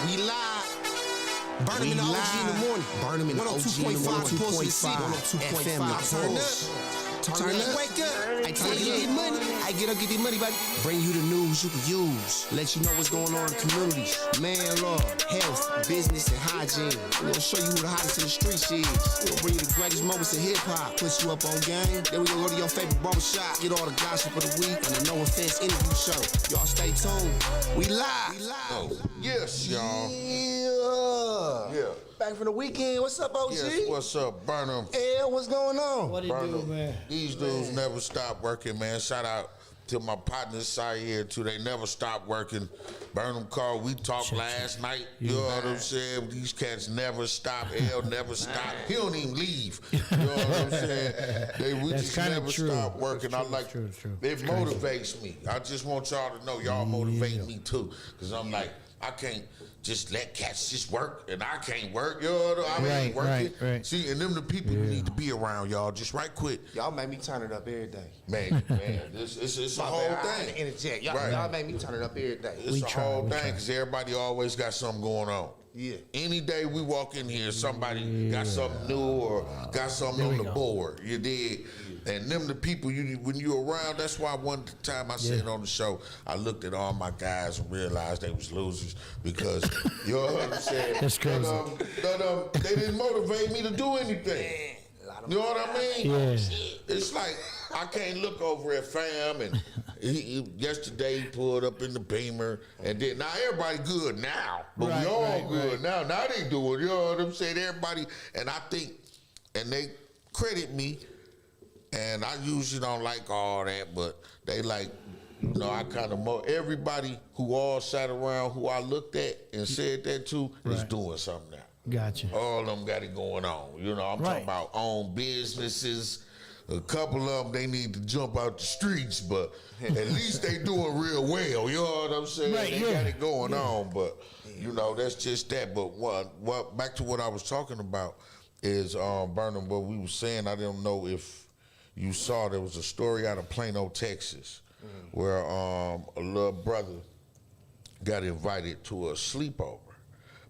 We live. Burnem OG in the morning. Burnem OG in the morning. 102.5 FM. Turn up. Turn up. Wake up. I tell you, get money. I get up, get this money, baby. Bring you the news you can use. Let you know what's going on in the community. Man, law, health, business, and hygiene. We're gonna show you who the hottest in the streets is. We'll bring you the greatest moments of hip hop. Put you up on game. Then we gonna go to your favorite barbershop. Get all the gossip of the week and the No Offense interview show. Y'all stay tuned. We live. Oh, yes, y'all. Yeah. Back from the weekend. What's up, OG? Yes, what's up, Burnem? Yeah, what's going on? What it do, man? These dudes never stop working, man. Shout out to my partners side here, too. They never stop working. Burnem Carl, we talked last night. You know what I'm saying? These cats never stop. L never stop. He don't even leave. You know what I'm saying? We just never stop working. I like it. Motivates me. I just want y'all to know y'all motivate me, too. Because I'm like, I can't just let cats just work, and I can't work. You know what I mean? Right. See, and them the people you need to be around, y'all. Just right quick. Y'all make me turn it up every day. Man, it's a whole thing. Interject. Y'all make me turn it up every day. It's a whole thing because everybody always got something going on. Yeah. Any day we walk in here, somebody got something new or got something on the board. You did. And them the people when you're around. That's why one time I said on the show, I looked at all my guys and realized they was losers because you know what I'm saying. That's crazy. But they didn't motivate me to do anything. You know what I mean? Yeah. It's like I can't look over at fam and yesterday he pulled up in the Beamer and then now everybody good now, but we all good now. Now they do it. You know what I'm saying? Everybody, and I think, and they credit me. And I usually don't like all that, but they like, you know, I kind of everybody who all sat around who I looked at and said that to is doing something now. Gotcha. All of them got it going on. You know, I'm talking about own businesses. A couple of them, they need to jump out the streets, but at least they doing real well. You know what I'm saying? They got it going on, but, you know, that's just that. But what back to what I was talking about is, Burnem, what we were saying, I don't know if you saw there was a story out of Plano, Texas, where a little brother got invited to a sleepover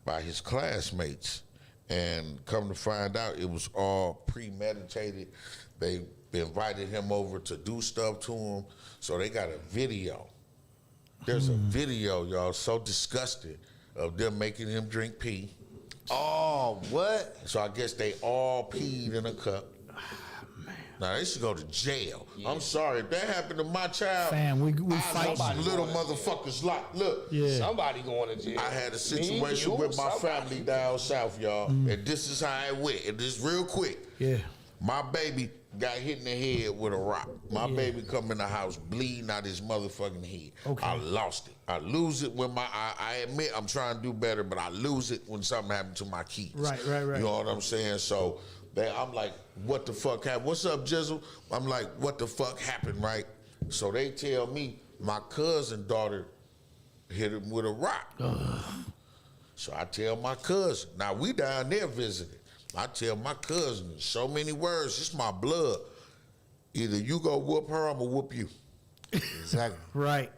by his classmates, and come to find out it was all premeditated. They invited him over to do stuff to him, so they got a video. There's a video, y'all, so disgusting of them making him drink pee. Oh, what? So I guess they all peed in a cup. Now they should go to jail. Yeah. I'm sorry if that happened to my child. Fam, we fight. Little motherfuckers like, look. Yeah. Somebody going to jail. I had a situation with my family down south, y'all, and this is how it went. And this real quick. Yeah. My baby got hit in the head with a rock. My baby come in the house bleeding out his motherfucking head. Okay. I lost it. I lose it when I admit I'm trying to do better, but I lose it when something happened to my kids. Right. You know what I'm saying? So I'm like, what the fuck happened? What's up, Jizzle? I'm like, what the fuck happened, right? So they tell me my cousin daughter hit him with a rock. So I tell my cousin. Now we down there visiting. I tell my cousin so many words. It's my blood. Either you go whoop her, I'm gonna whoop you. Exactly. Right.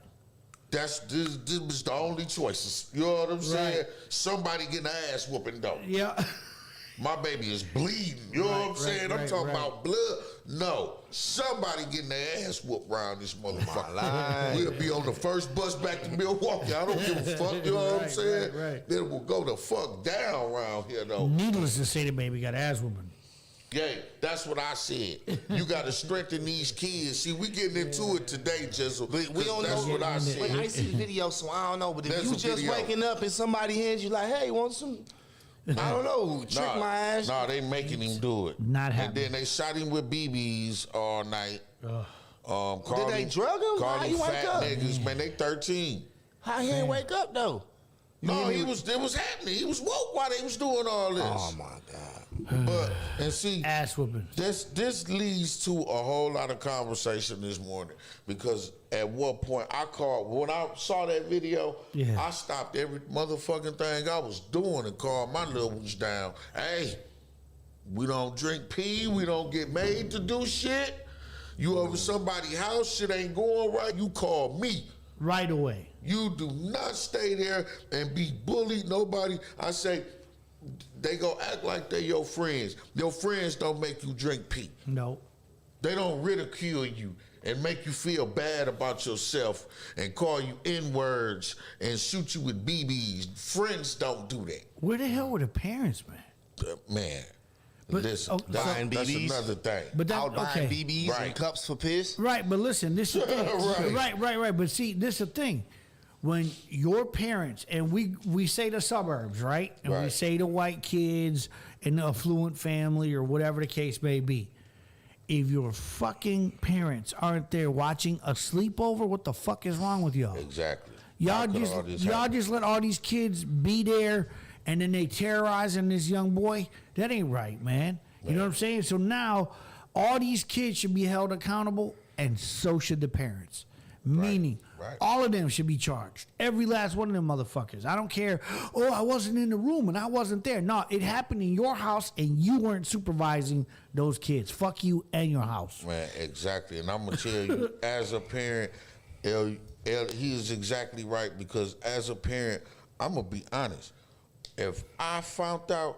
This was the only choices. You know what I'm saying? Somebody getting an ass whooping though. Yeah. My baby is bleeding. You know what I'm saying? I'm talking about blood. No. Somebody getting their ass whooped around this motherfucker. We'll be on the first bus back to Milwaukee. I don't give a fuck. You know what I'm saying? Then we'll go the fuck down around here, though. Needless to say, the baby got ass whooping. Yeah, that's what I said. You got to strengthen these kids. See, we getting into it today, Jizzle. We don't that's know what I said. Wait, I ain't see the video, so I don't know. But if you just waking up and somebody hands you like, hey, want some... I don't know. Trick my ass. No, they making him do it. Not happening. And then they shot him with BBs all night. Did they drug him? Called him fat niggas. Man, they 13. How he ain't wake up though? No, it was happening. He was woke while they was doing all this. Oh my God. But and see, ass whooping. This leads to a whole lot of conversation this morning because at one point when I saw that video, I stopped every motherfucking thing I was doing and called my little ones down. Hey, we don't drink pee. We don't get made to do shit. You over somebody's house, shit ain't going right. You call me right away. You do not stay there and be bullied. Nobody. I say, they go act like they're your friends. Your friends don't make you drink pee. No. They don't ridicule you and make you feel bad about yourself and call you N-words and shoot you with BBs. Friends don't do that. Where the hell were the parents, man? Man, But- listen, buying that's BBs. another thing. But that, Out buying okay. BBs Right. and cups for piss. Right, but listen, this is the thing. Right. Right. But see, this is the thing. When your parents, and we say the suburbs, right? And we Right. say the white kids in the affluent family or whatever the case may be. If your fucking parents aren't there watching a sleepover, what the fuck is wrong with y'all? Exactly. Y'all How could just all this y'all happen? just let all these kids be there, and then they terrorizing this young boy. That ain't right, man. You know what I'm saying? So now, all these kids should be held accountable, and so should the parents. Meaning, right. all of them should be charged. Every last one of them motherfuckers. I don't care. Oh, I wasn't in the room and I wasn't there. No, it happened in your house, and you weren't supervising those kids. Fuck you and your house. Man, exactly. And I'm going to tell you, as a parent, he is exactly right, because as a parent, I'm going to be honest. If I found out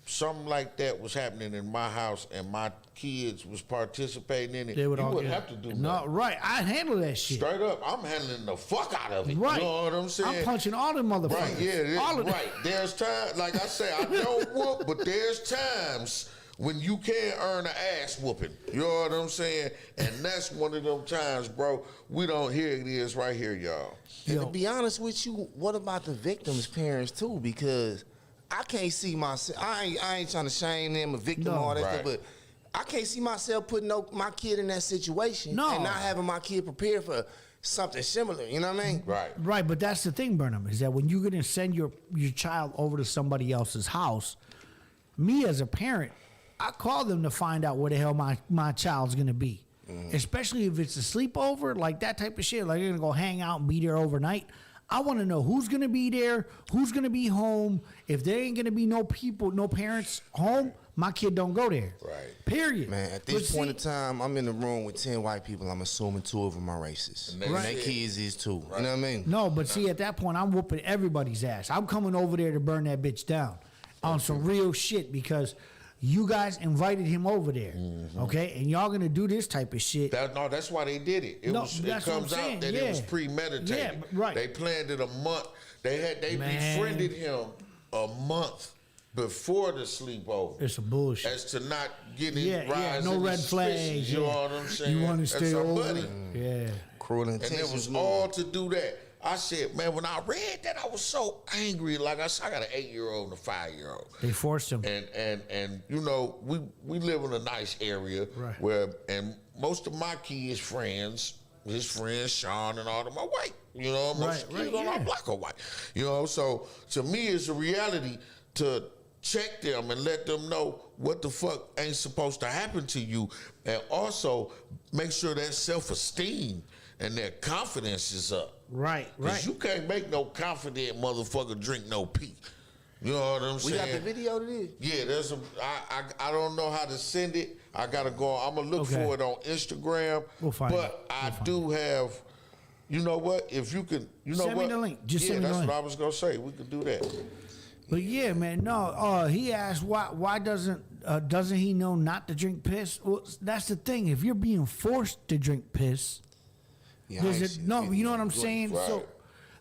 something like that was happening in my house and my kids was participating in it, They would you all wouldn't get- have to do No, nothing. right. I'd handle that shit. Straight up, I'm handling the fuck out of it. Right. You know what I'm saying? I'm punching all them motherfuckers. Right, yeah, all of them. right. There's time, like I say, I don't whoop, but there's times when you can earn an ass whooping. You know what I'm saying? And that's one of them times, bro. We don't hear it is right here, y'all. And Yo. to be honest with you, what about the victims' parents too? Because I can't see myself. I ain't trying to shame them, a victim, No. all that Right. stuff, but I can't see myself putting my kid in that situation No. and not having my kid prepared for something similar. You know what I mean? Right. Right, but that's the thing, Burnham, is that when you're going to send your child over to somebody else's house, me as a parent, I call them to find out where the hell my child's going to be. Especially if it's a sleepover, like that type of shit. Like, you're going to go hang out and be there overnight. I want to know who's going to be there, who's going to be home. If there ain't going to be no people, no parents home, my kid don't go there. Right. Period. Man, at this point in time, I'm in the room with 10 white people. I'm assuming 2 of them are racist. And they And Right. their kids is too. You know what I mean? No, but see, at that point, I'm whooping everybody's ass. I'm coming over there to burn that bitch down on some real shit, because you guys invited him over there, okay? And y'all gonna do this type of shit. That's why they did it. It No, was. It that's what I'm comes out saying, that yeah. it was premeditated. Yeah, but- right. They planned it a month. They Man. befriended him a month before the sleepover. It's some bullshit. As to not get in Yeah, rise no in red suspicion, flags. You yeah. know what I'm saying? You want to That's stay our over? buddy. Yeah. Cruel And it intentions. was move. all to do that. I said, man, when I read that, I was so angry. Like I said, I got an 8-year-old and a 5-year-old. They forced him. And you know, we live in a nice area Right. where, and most of my kids' friends, his friends, Sean and all of them are white. You know, most Right, kids right, on our yeah. block are white. You know, so to me, it's a reality to check them and let them know what the fuck ain't supposed to happen to you, and also make sure that self-esteem and their confidence is up. Right, Because right. you can't make no confident motherfucker drink no pee. You know what I'm We saying? got the video to this. Yeah, there's I don't know how to send it. I gotta go. I'm gonna look Okay. for it on Instagram. We'll find but it. I do have. You know what? If you can, you know Send me what? the link. Just yeah, send me the that's link. what I was gonna say. We could do that. But yeah, man, no. He asked why doesn't he know not to drink piss? Well, that's the thing. If you're being forced to drink piss, Yeah, I there's ain't a, seen no. the You know what I'm video. saying? Right. So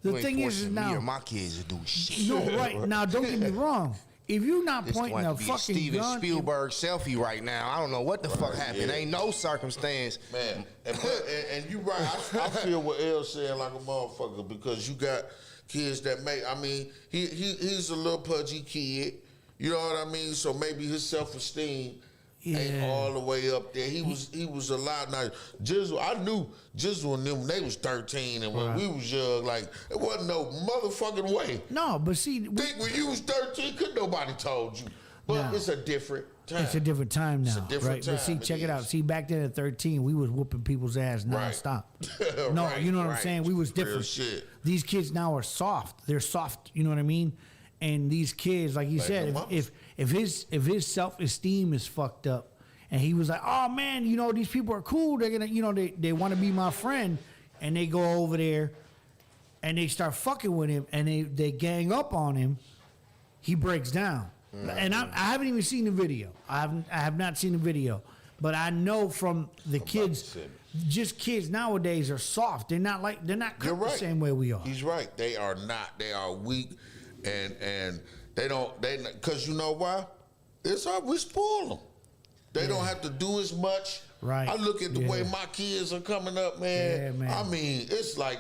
the You ain't thing is forcing me or now. my kids to do shit. No, right now. Don't get me wrong. If you're not This pointing going a to be fucking Steven gun, Spielberg selfie right now. I don't know what the fuck happened. yeah. Ain't no circumstance. Man, and you right. I feel what L's saying like a motherfucker, because you got kids that make. I mean, he's a little pudgy kid. You know what I mean? So maybe his self-esteem ain't Yeah. all the way up there. He was a lot nice. Jizzle, I knew Jizzle and them when they was 13, and when Right. we was young, like it wasn't no motherfucking way. no, but see, Think when you was 13, could nobody told you. But No. it's a different time. it's a different time now, It's a different right? But see, time, it check it out. is. See, back then at 13, we was whooping people's ass Right. nonstop. No, Right, you know what I'm right. saying? We was Real different. shit. These kids now are soft. They're soft. You know what I mean? And these kids, like you Like said, their mamas. if his self esteem is fucked up, and he was like, oh man, you know, these people are cool. They're gonna, you know, they want to be my friend, and they go over there and they start fucking with him, and they gang up on him, he breaks down. And I haven't even seen the video. I have not seen the video, but I know from the kids, just kids nowadays are soft. They're not cut the same way we are. He's right. They are not. They are weak, and because you know why? We spoil them. They don't have to do as much. Right. I look at the way my kids are coming up, man. Yeah, man. I mean, it's like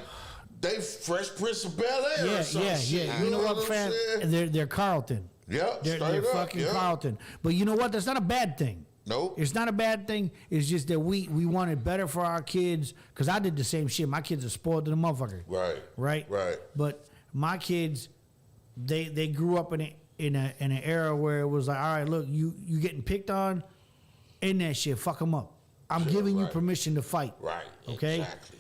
they Fresh Prince of Bel-Air or some shit. You know what, fam? They're Carlton. Yeah, they're fucking Carlton. But you know what? That's not a bad thing. Nope. It's not a bad thing. It's just that we want it better for our kids. Because I did the same shit. My kids are spoiled to the motherfucker. Right. But my kids, they grew up in an era where it was like, all right, look, you getting picked on, in that shit, fuck them up. I'm giving you permission to fight. Right. Okay? Exactly.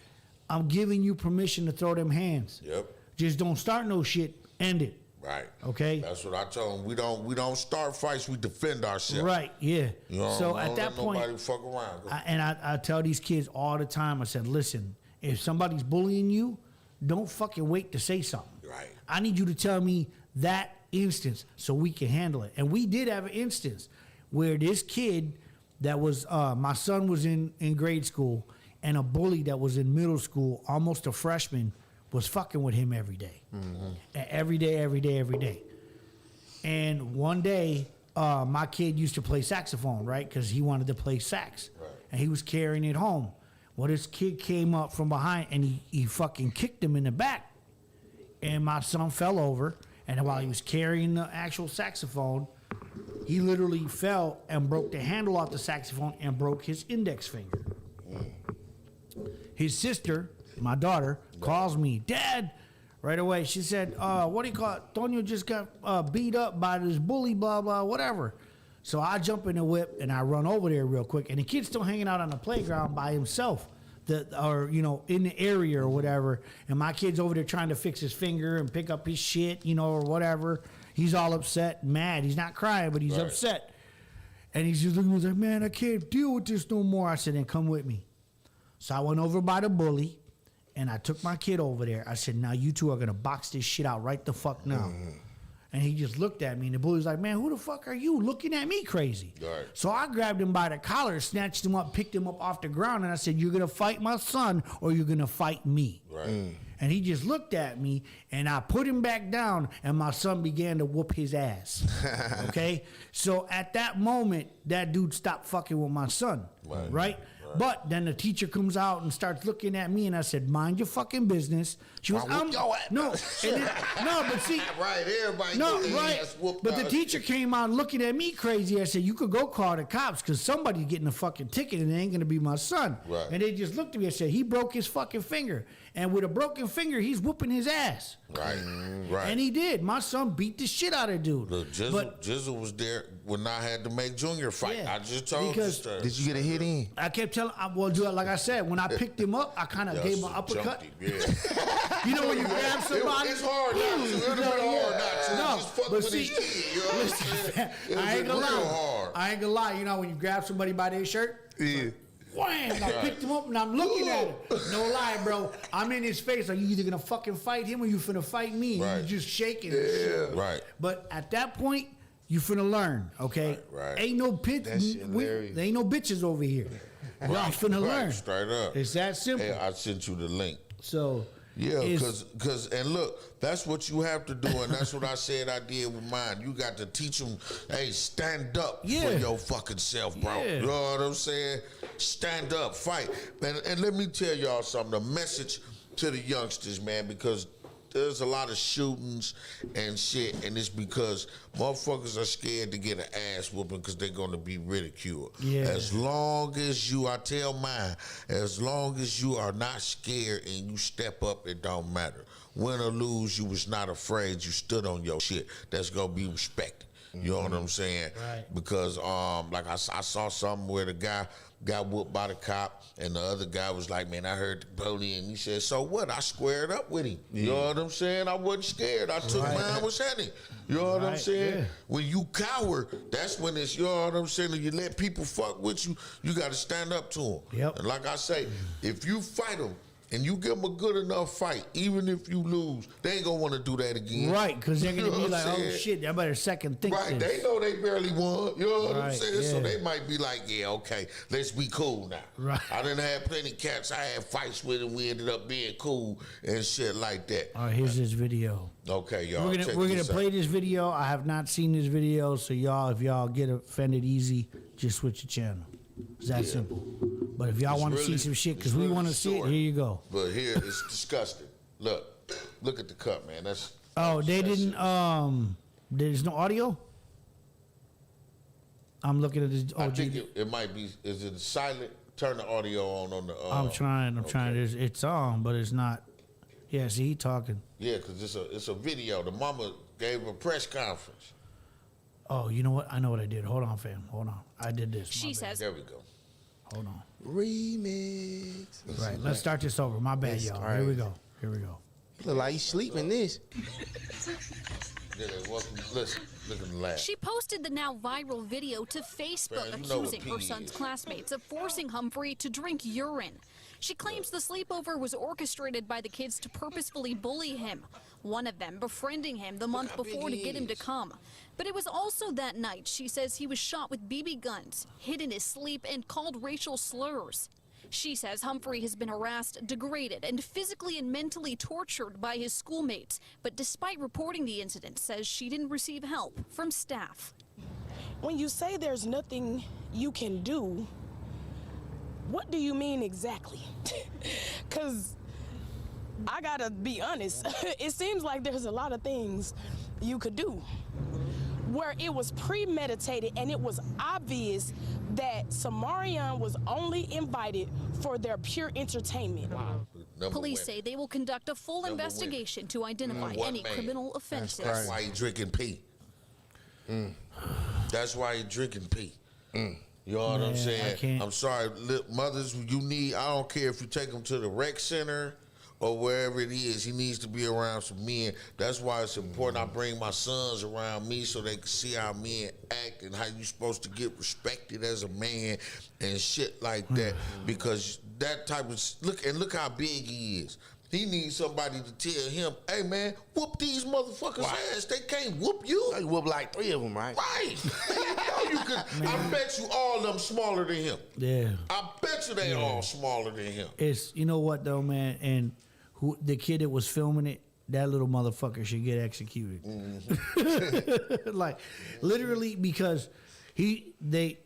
I'm giving you permission to throw them hands. Yep. Just don't start no shit. End it. Right. Okay. That's what I told them. We don't start fights. We defend ourselves. Right. Yeah. You know, so at that point, nobody fuck around. I tell these kids all the time. I said, listen, if somebody's bullying you, don't fucking wait to say something. Right. I need you to tell me that instance so we can handle it. And we did have an instance where this kid that was my son was in grade school, and a bully that was in middle school, almost a freshman, was fucking with him every day. Every day. And one day, my kid used to play saxophone, right? Because he wanted to play sax. Right. And he was carrying it home. Well, this kid came up from behind, and he fucking kicked him in the back. And my son fell over, and while he was carrying the actual saxophone, he literally fell and broke the handle off the saxophone and broke his index finger. His sister, my daughter, calls me, Dad, right away. She said, what do you call it? Tonio just got beat up by this bully, blah, blah, whatever. So I jump in the whip and I run over there real quick. And the kid's still hanging out on the playground by himself, in the area or whatever. And my kid's over there trying to fix his finger and pick up his shit, or whatever. He's all upset, mad. He's not crying, but he's upset. And he's just looking at me like, man, I can't deal with this no more. I said, then come with me. So I went over by the bully, and I took my kid over there. I said, now you two are going to box this shit out right the fuck now. And he just looked at me, and the bully's like, man, who the fuck are you looking at me crazy? Right. So I grabbed him by the collar, snatched him up, picked him up off the ground, and I said, you're going to fight my son or you're going to fight me. Right. And he just looked at me, and I put him back down, and my son began to whoop his ass. Okay? So at that moment, that dude stopped fucking with my son. Right? But then the teacher comes out and starts looking at me, and I said, mind your fucking business. She was, no, but see. Right, everybody No, get their right. ass whooped But out. the teacher came out looking at me crazy. I said, you could go call the cops because somebody's getting a fucking ticket and it ain't going to be my son. Right. And they just looked at me and said, he broke his fucking finger. And with a broken finger, he's whooping his ass. Right. And he did. My son beat the shit out of dude. Look, Jizzle was there when I had to make Junior fight. Yeah, I just told you. Did you get a hit in? I kept telling, like I said, when I picked him up, I kind of gave him an uppercut. Him, yeah. You know when you grab somebody? It's hard not to. It's really hard not to. No, Just fuck but with see, his kid, you know what I'm saying? I ain't gonna real lie. hard. I ain't gonna lie. You know when you grab somebody by their shirt? Yeah. Wham! I picked him up and I'm looking at him. No lie, bro. I'm in his face. Like, you either gonna fucking fight him or you finna fight me. Right. And he's just shaking and shit. Right. But at that point, you finna learn, okay? Right. Ain't no pitch. That shit hilarious. There ain't no bitches over here. Y'all finna learn. Straight up. It's that simple. Hey, I sent you the link. So Yeah, because and look, that's what you have to do, and that's what I said I did with mine. You got to teach them, hey, stand up for your fucking self, bro. Yeah. You know what I'm saying? Stand up, fight. And let me tell y'all something, the message to the youngsters, man, because there's a lot of shootings and shit, and it's because motherfuckers are scared to get an ass whooping because they're going to be ridiculed. Yeah. As long as you, I tell mine, as long as you are not scared and you step up, it don't matter. Win or lose, you was not afraid. You stood on your shit. That's going to be respected. You know what I'm saying? Right. Because, like I saw something where the guy got whooped by the cop, and the other guy was like, man, I heard the bully, and he said, so what? I squared up with him. You know what I'm saying? I wasn't scared. I took mine, was heading. You know what I'm saying? Yeah. When you cower, that's when it's, you know what I'm saying? When you let people fuck with you, you got to stand up to them. Yep. And like I say, if you fight them, and you give them a good enough fight, even if you lose, they ain't gonna want to do that again. Right, because they're gonna You know be what like, I'm oh saying? shit, I better second think Right, this. they know they barely won. You know what I'm Right, saying? So yeah. they might be like, yeah, okay, let's be cool now. Right. I done had plenty of cats I had fights with, and we ended up being cool and shit like that. All right, here's this video. Okay, y'all. We're gonna play this video. I have not seen this video, so y'all, if y'all get offended easy, just switch the channel. It's that simple. But if y'all It's want to really- see some shit, because it's we really want to see it, short. here you go. But here it's disgusting. Look at the cut, man. That's They that's didn't. There's no audio. I'm looking at this. I think it might be. Is it silent? Turn the audio on the. I'm trying. okay. It's on, but it's not. Yeah, see, he talking. Yeah, because it's a video. The mama gave a press conference. Oh, you know what? I know what I did. Hold on, fam. Hold on. I did this. She says, There we go. Hold on. Remix. Right. Let's start this over. My bad, That's y'all. crazy. Here we go. Here we go. Look like you sleeping this. Yeah, welcome. Listen, look at the laugh. she posted the now viral video to Facebook Man, you know what accusing her P son's is. classmates of forcing Humphrey to drink urine. She claims the sleepover was orchestrated by the kids to purposefully bully him, one of them befriending him the month how big before to he get him to is. come. But it was also that night she says he was shot with BB guns, hid in his sleep, and called racial slurs. She says Humphrey has been harassed, degraded, and physically and mentally tortured by his schoolmates, but despite reporting the incident, says she didn't receive help from staff. When you say there's nothing you can do, what do you mean exactly? Because I gotta be honest, it seems like there's a lot of things you could do where it was premeditated and it was obvious that Samarian was only invited for their pure entertainment. Police say they will conduct a full Number investigation to identify One any man. criminal offenses. That's why he drinking pee. That's why he drinking pee. You know what I'm Man, I saying? can't. I'm sorry, mothers. You need. I don't care if you take him to the rec center or wherever it is. He needs to be around some men. That's why it's important. I bring my sons around me so they can see how men act and how you supposed to get respected as a man and shit like that. Because that type of look how big he is. He needs somebody to tell him, "Hey man, whoop these motherfuckers' ass. They can't whoop you." You whoop like 3 of them, right? Right. You know you could. I bet you all of them smaller than him. Yeah. I bet you they all smaller than him. It's, you know what though, man, and the kid that was filming it, that little motherfucker should get executed. Like literally, because they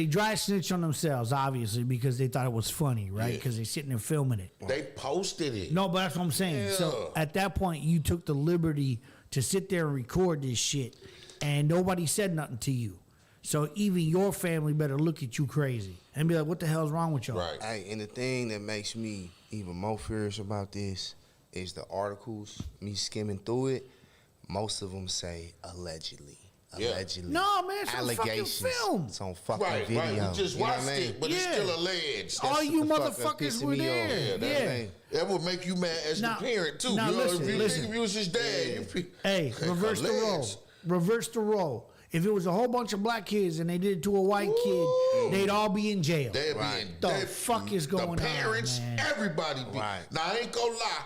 dry snitch on themselves, obviously, because they thought it was funny, right? Yeah. Because they sitting there filming it. They posted it. No, but that's what I'm saying. So Yeah. at that point, you took the liberty to sit there and record this shit, and nobody said nothing to you. So even your family better look at you crazy and be like, "What the hell's wrong with y'all?" Right. Hey, and the thing that makes me even more furious about this is the articles, me skimming through it, most of them say allegedly. Yeah. Allegedly. No, man, it's on fucking allegations. film. It's on fucking Right, video. right. We just You know what watched I mean? it, but it's Yeah. still alleged. All you the fuck that motherfuckers pissing were me off. there. that Yeah. thing. That would make you mad as Now- the parent too. now You know, listen, if you listen. think if you was his dad, you feel Hey, reverse the role. alleged. Reverse the role. If it was a whole bunch of black kids and they did it to a white kid, they'd all be in jail. They'd be Right. in. The they- fuck is going on, The parents, man? everybody be. Right. Now I ain't gonna lie.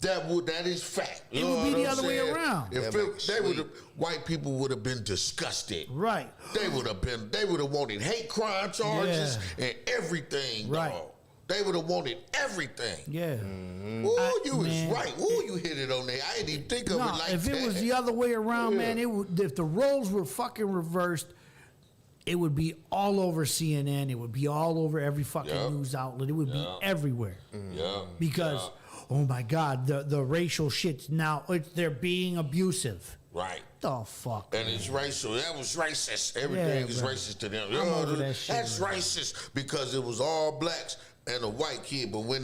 That is fact. You It would know be what the I'm other way saying? around. If That it, makes they would sweet. white people would have been disgusted. Right. They would have wanted hate crime charges and everything. Right. Dog. They would have wanted everything. Yeah. Ooh, you was man, right. Ooh, you hit it on there. I didn't even think of No, it like if that. it was the other way around, Yeah. man, it would. If the roles were fucking reversed, it would be all over CNN. It would be all over every fucking Yeah. news outlet. It would be everywhere. Yeah. Because, oh my God, the racial shit's now they're being abusive. Right. The fuck. And it's racial. That was racist. Everything is bro. racist to them. I'm over that shit, That's bro. racist because it was all blacks and a white kid. But when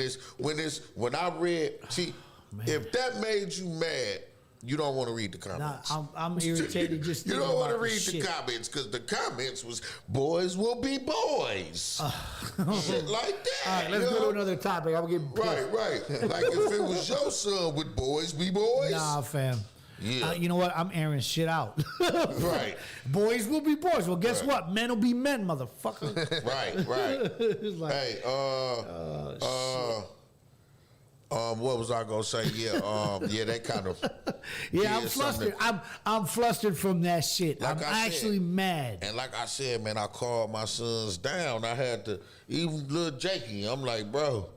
I read, see, if that made you mad, you don't want to read the comments. Nah, I'm irritated just You thinking don't want to about read this the shit. comments because the comments was boys will be boys. Shit like that. All right, let's you go to know? another topic. I'm getting pissed. Right. Like if it was your son, would boys be boys? Nah, fam. Yeah. You know what? I'm airing shit out. Right. Boys will be boys. Well, guess what? Men will be men, motherfucker. Right. It's like, Hey, what was I gonna say? Yeah, that kind of. yeah, I'm flustered. I'm flustered from that shit. Like I'm I actually said, mad. And like I said, man, I called my sons down. I had to, even little Jakey, I'm like, bro.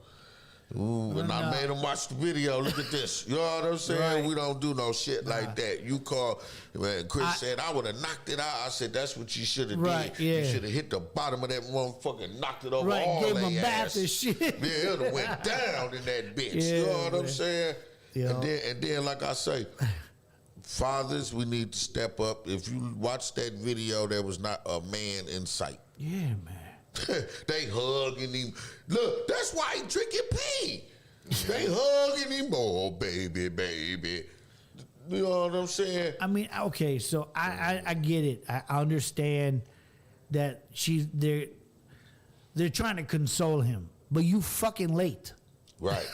Ooh, and I made him watch the video. Look at this. You know what I'm saying? Right. We don't do no shit like that. You call, man, Chris said, I would have knocked it out. I said, that's what you should have did. Yeah. You should have hit the bottom of that motherfucker and knocked it over Right, all gave their him a bath ass. and shit. Yeah, it would have went down in that bitch. Yeah, you know what man. I'm saying? Yeah. And then, like I say, fathers, we need to step up. If you watch that video, there was not a man in sight. Yeah, man. They hugging him. Look, that's why he drinking pee. They hugging him, oh baby, baby. You know what I'm saying? I mean, okay, so I get it. I understand that they're trying to console him, but you fucking late. Right.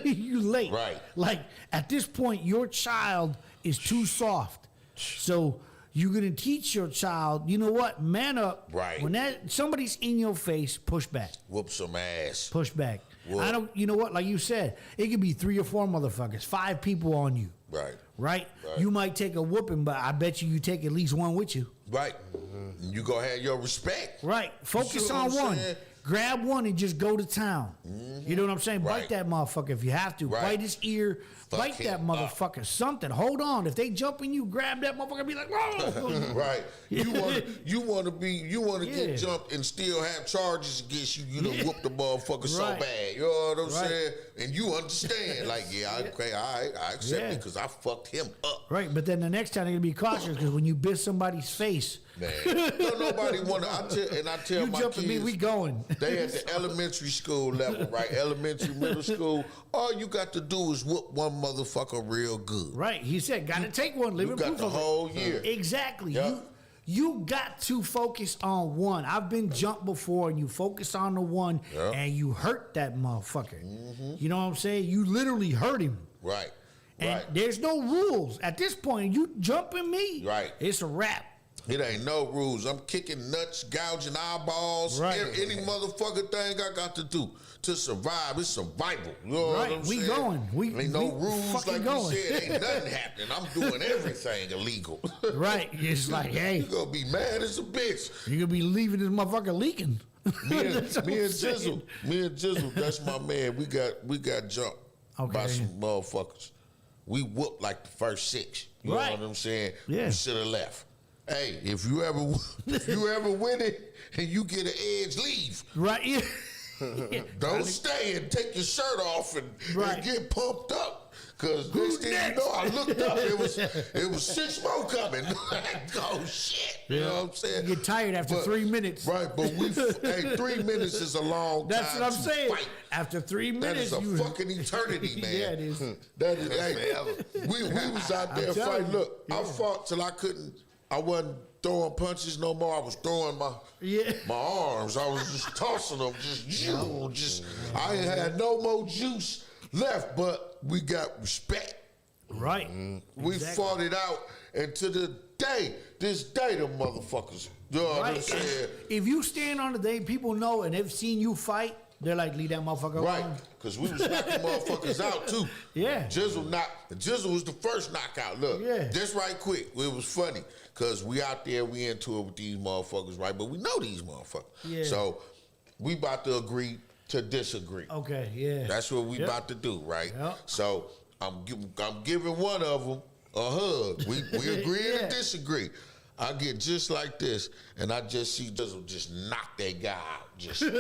You late. Right. Like at this point, your child is too soft. So you're gonna teach your child, you know what? Man up. Right. When somebody's in your face, push back. Whoop some ass. Push back. Whoop. I don't. You know what? Like you said, it could be 3 or 4 motherfuckers, 5 people on you. Right. Right. Right. You might take a whooping, but I bet you take at least one with you. Right. You gonna have your respect. Right. Focus see on what I'm one. saying? Grab one and just go to town. You know what I'm saying? Right. Bite that motherfucker if you have to. Right. Bite his ear. Fuck bite that him up. motherfucker. Something. Hold on. If they jump in you, grab that motherfucker and be like, whoa. Right. You want to Yeah. get jumped and still have charges against you. You done whooped the motherfucker so Right. bad. You know what I'm Right. saying? And you understand, like, okay, I accept Yeah. it because I fucked him up. Right. But then the next time you're going to be cautious because when you bit somebody's face, Man, don't nobody want to. I tell you my jump kids, at me, we going. they at the elementary school level, right? Elementary, middle school. All you got to do is whoop one motherfucker real good. Right. He said, got to take one. Live You in got proof the of it. whole year. Exactly. Yeah. You got to focus on one. I've been jumped before, and you focus on the one, Yeah. and you hurt that motherfucker. You know what I'm saying? You literally hurt him. Right. And Right. there's no rules. At this point, you jumping me, Right. it's a wrap. It ain't no rules. I'm kicking nuts, gouging eyeballs, Right. any motherfucking thing I got to do to survive. It's survival. You know Right. what I'm We saying? going. Ain't no we rules fucking like going. you said. Ain't nothing happening. I'm doing everything illegal. Right. It's like, hey, You gonna be mad as a bitch. you're going to be leaving this motherfucker leaking. Me and That's what I'm saying. Jizzle, that's my man. We got jumped by Okay. some motherfuckers. We whooped like the first 6. You Right. know what I'm saying? Yeah. We should have left. Hey, if you ever win it and you get an edge, leave. Right. Yeah. Don't stay and take your shirt off and Right. get pumped up. Cause next thing you know, I looked up, it was 6 more coming. Oh shit. You know what I'm saying? You get tired after 3 minutes. Right, but hey, 3 minutes is a long That's time. what I'm to saying. Fight. After 3 That minutes, is a you fucking eternity, man. Yeah, it is. That is, hey, we was out there I'm telling fighting. you. Look, I fought till I wasn't throwing punches no more. I was throwing my arms. I was just tossing them. I had no more juice left, but we got respect. Right. We Exactly. fought it out, and to this day, them motherfuckers. You know what I'm Right. saying? If you stand on the day, people know and they've seen you fight, they're like, leave that motherfucker Right, alone. because we was knocking motherfuckers out too. Yeah. Jizzle was the first knockout. Look, Yeah. just right quick. It was funny because we out there, we into it with these motherfuckers, right? But we know these motherfuckers. Yeah. So we about to agree to disagree. Okay, yeah. That's what we Yep. about to do, right? Yep. So I'm giving one of them a hug. We agree Yeah. to disagree. I get just like this, and I just see Jizzle just knock that guy out. Just, I'm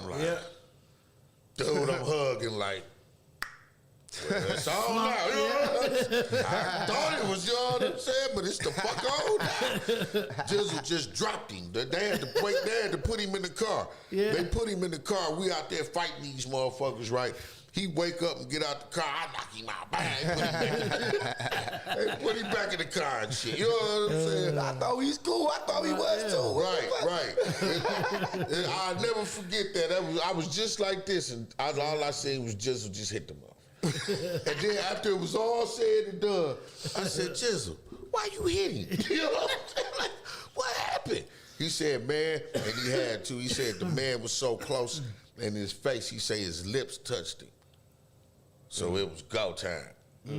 like, Yeah. dude, I'm hugging like, well, it's all now. You know what I thought it was, you know what I'm saying, but it's the fuck on now. Jizzle just dropped him. They had to put him in the car. Yeah. They put him in the car. We out there fighting these motherfuckers, right? He wake up and get out the car. I knock him out. Bang. They put him back in the car and shit. You know what I'm saying? I thought he's cool. I thought he was too. Right. I'll never forget that. I was just like this, and all I seen was just hit them off. And then after it was all said and done, I said, Jizzle, why you hitting? You know what I'm saying? Like, what happened? He said, man, and he had to. He said the man was so close in his face, he said his lips touched him. So it was go time.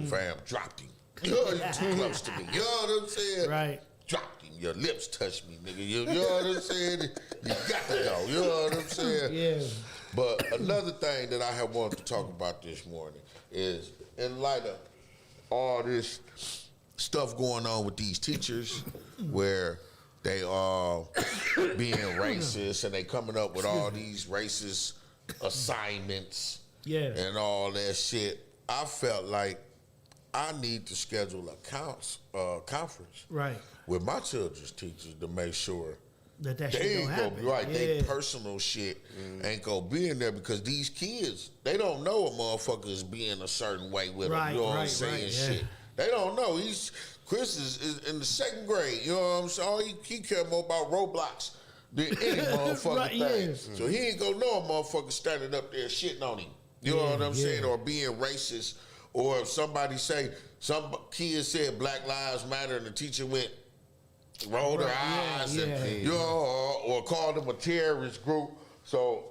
Fam dropped him. You too close to me. You know what I'm saying? Right. Dropped him. Your lips touched me, nigga. You know what I'm saying? You got to go. You know what I'm saying? Yeah. But another thing that I have wanted to talk about this morning is in light of all this stuff going on with these teachers where they are being racist and they coming up with all these racist assignments and all that shit. I felt like I need to schedule a conference with my children's teachers to make sure that they shit ain't don't gonna happen. right. They personal shit ain't gonna be in there because these kids, they don't know a motherfucker is being a certain way with them. You know what I'm saying? Shit. They don't know. Chris is in the 2nd grade. You know what I'm saying? All he care more about Roblox than any motherfucking thing. So he ain't gonna know a motherfucker standing up there shitting on him. You know what I'm saying? Or being racist. Or if somebody say, some kid said Black Lives Matter and the teacher rolled her eyes and, you know, or called them a terrorist group. So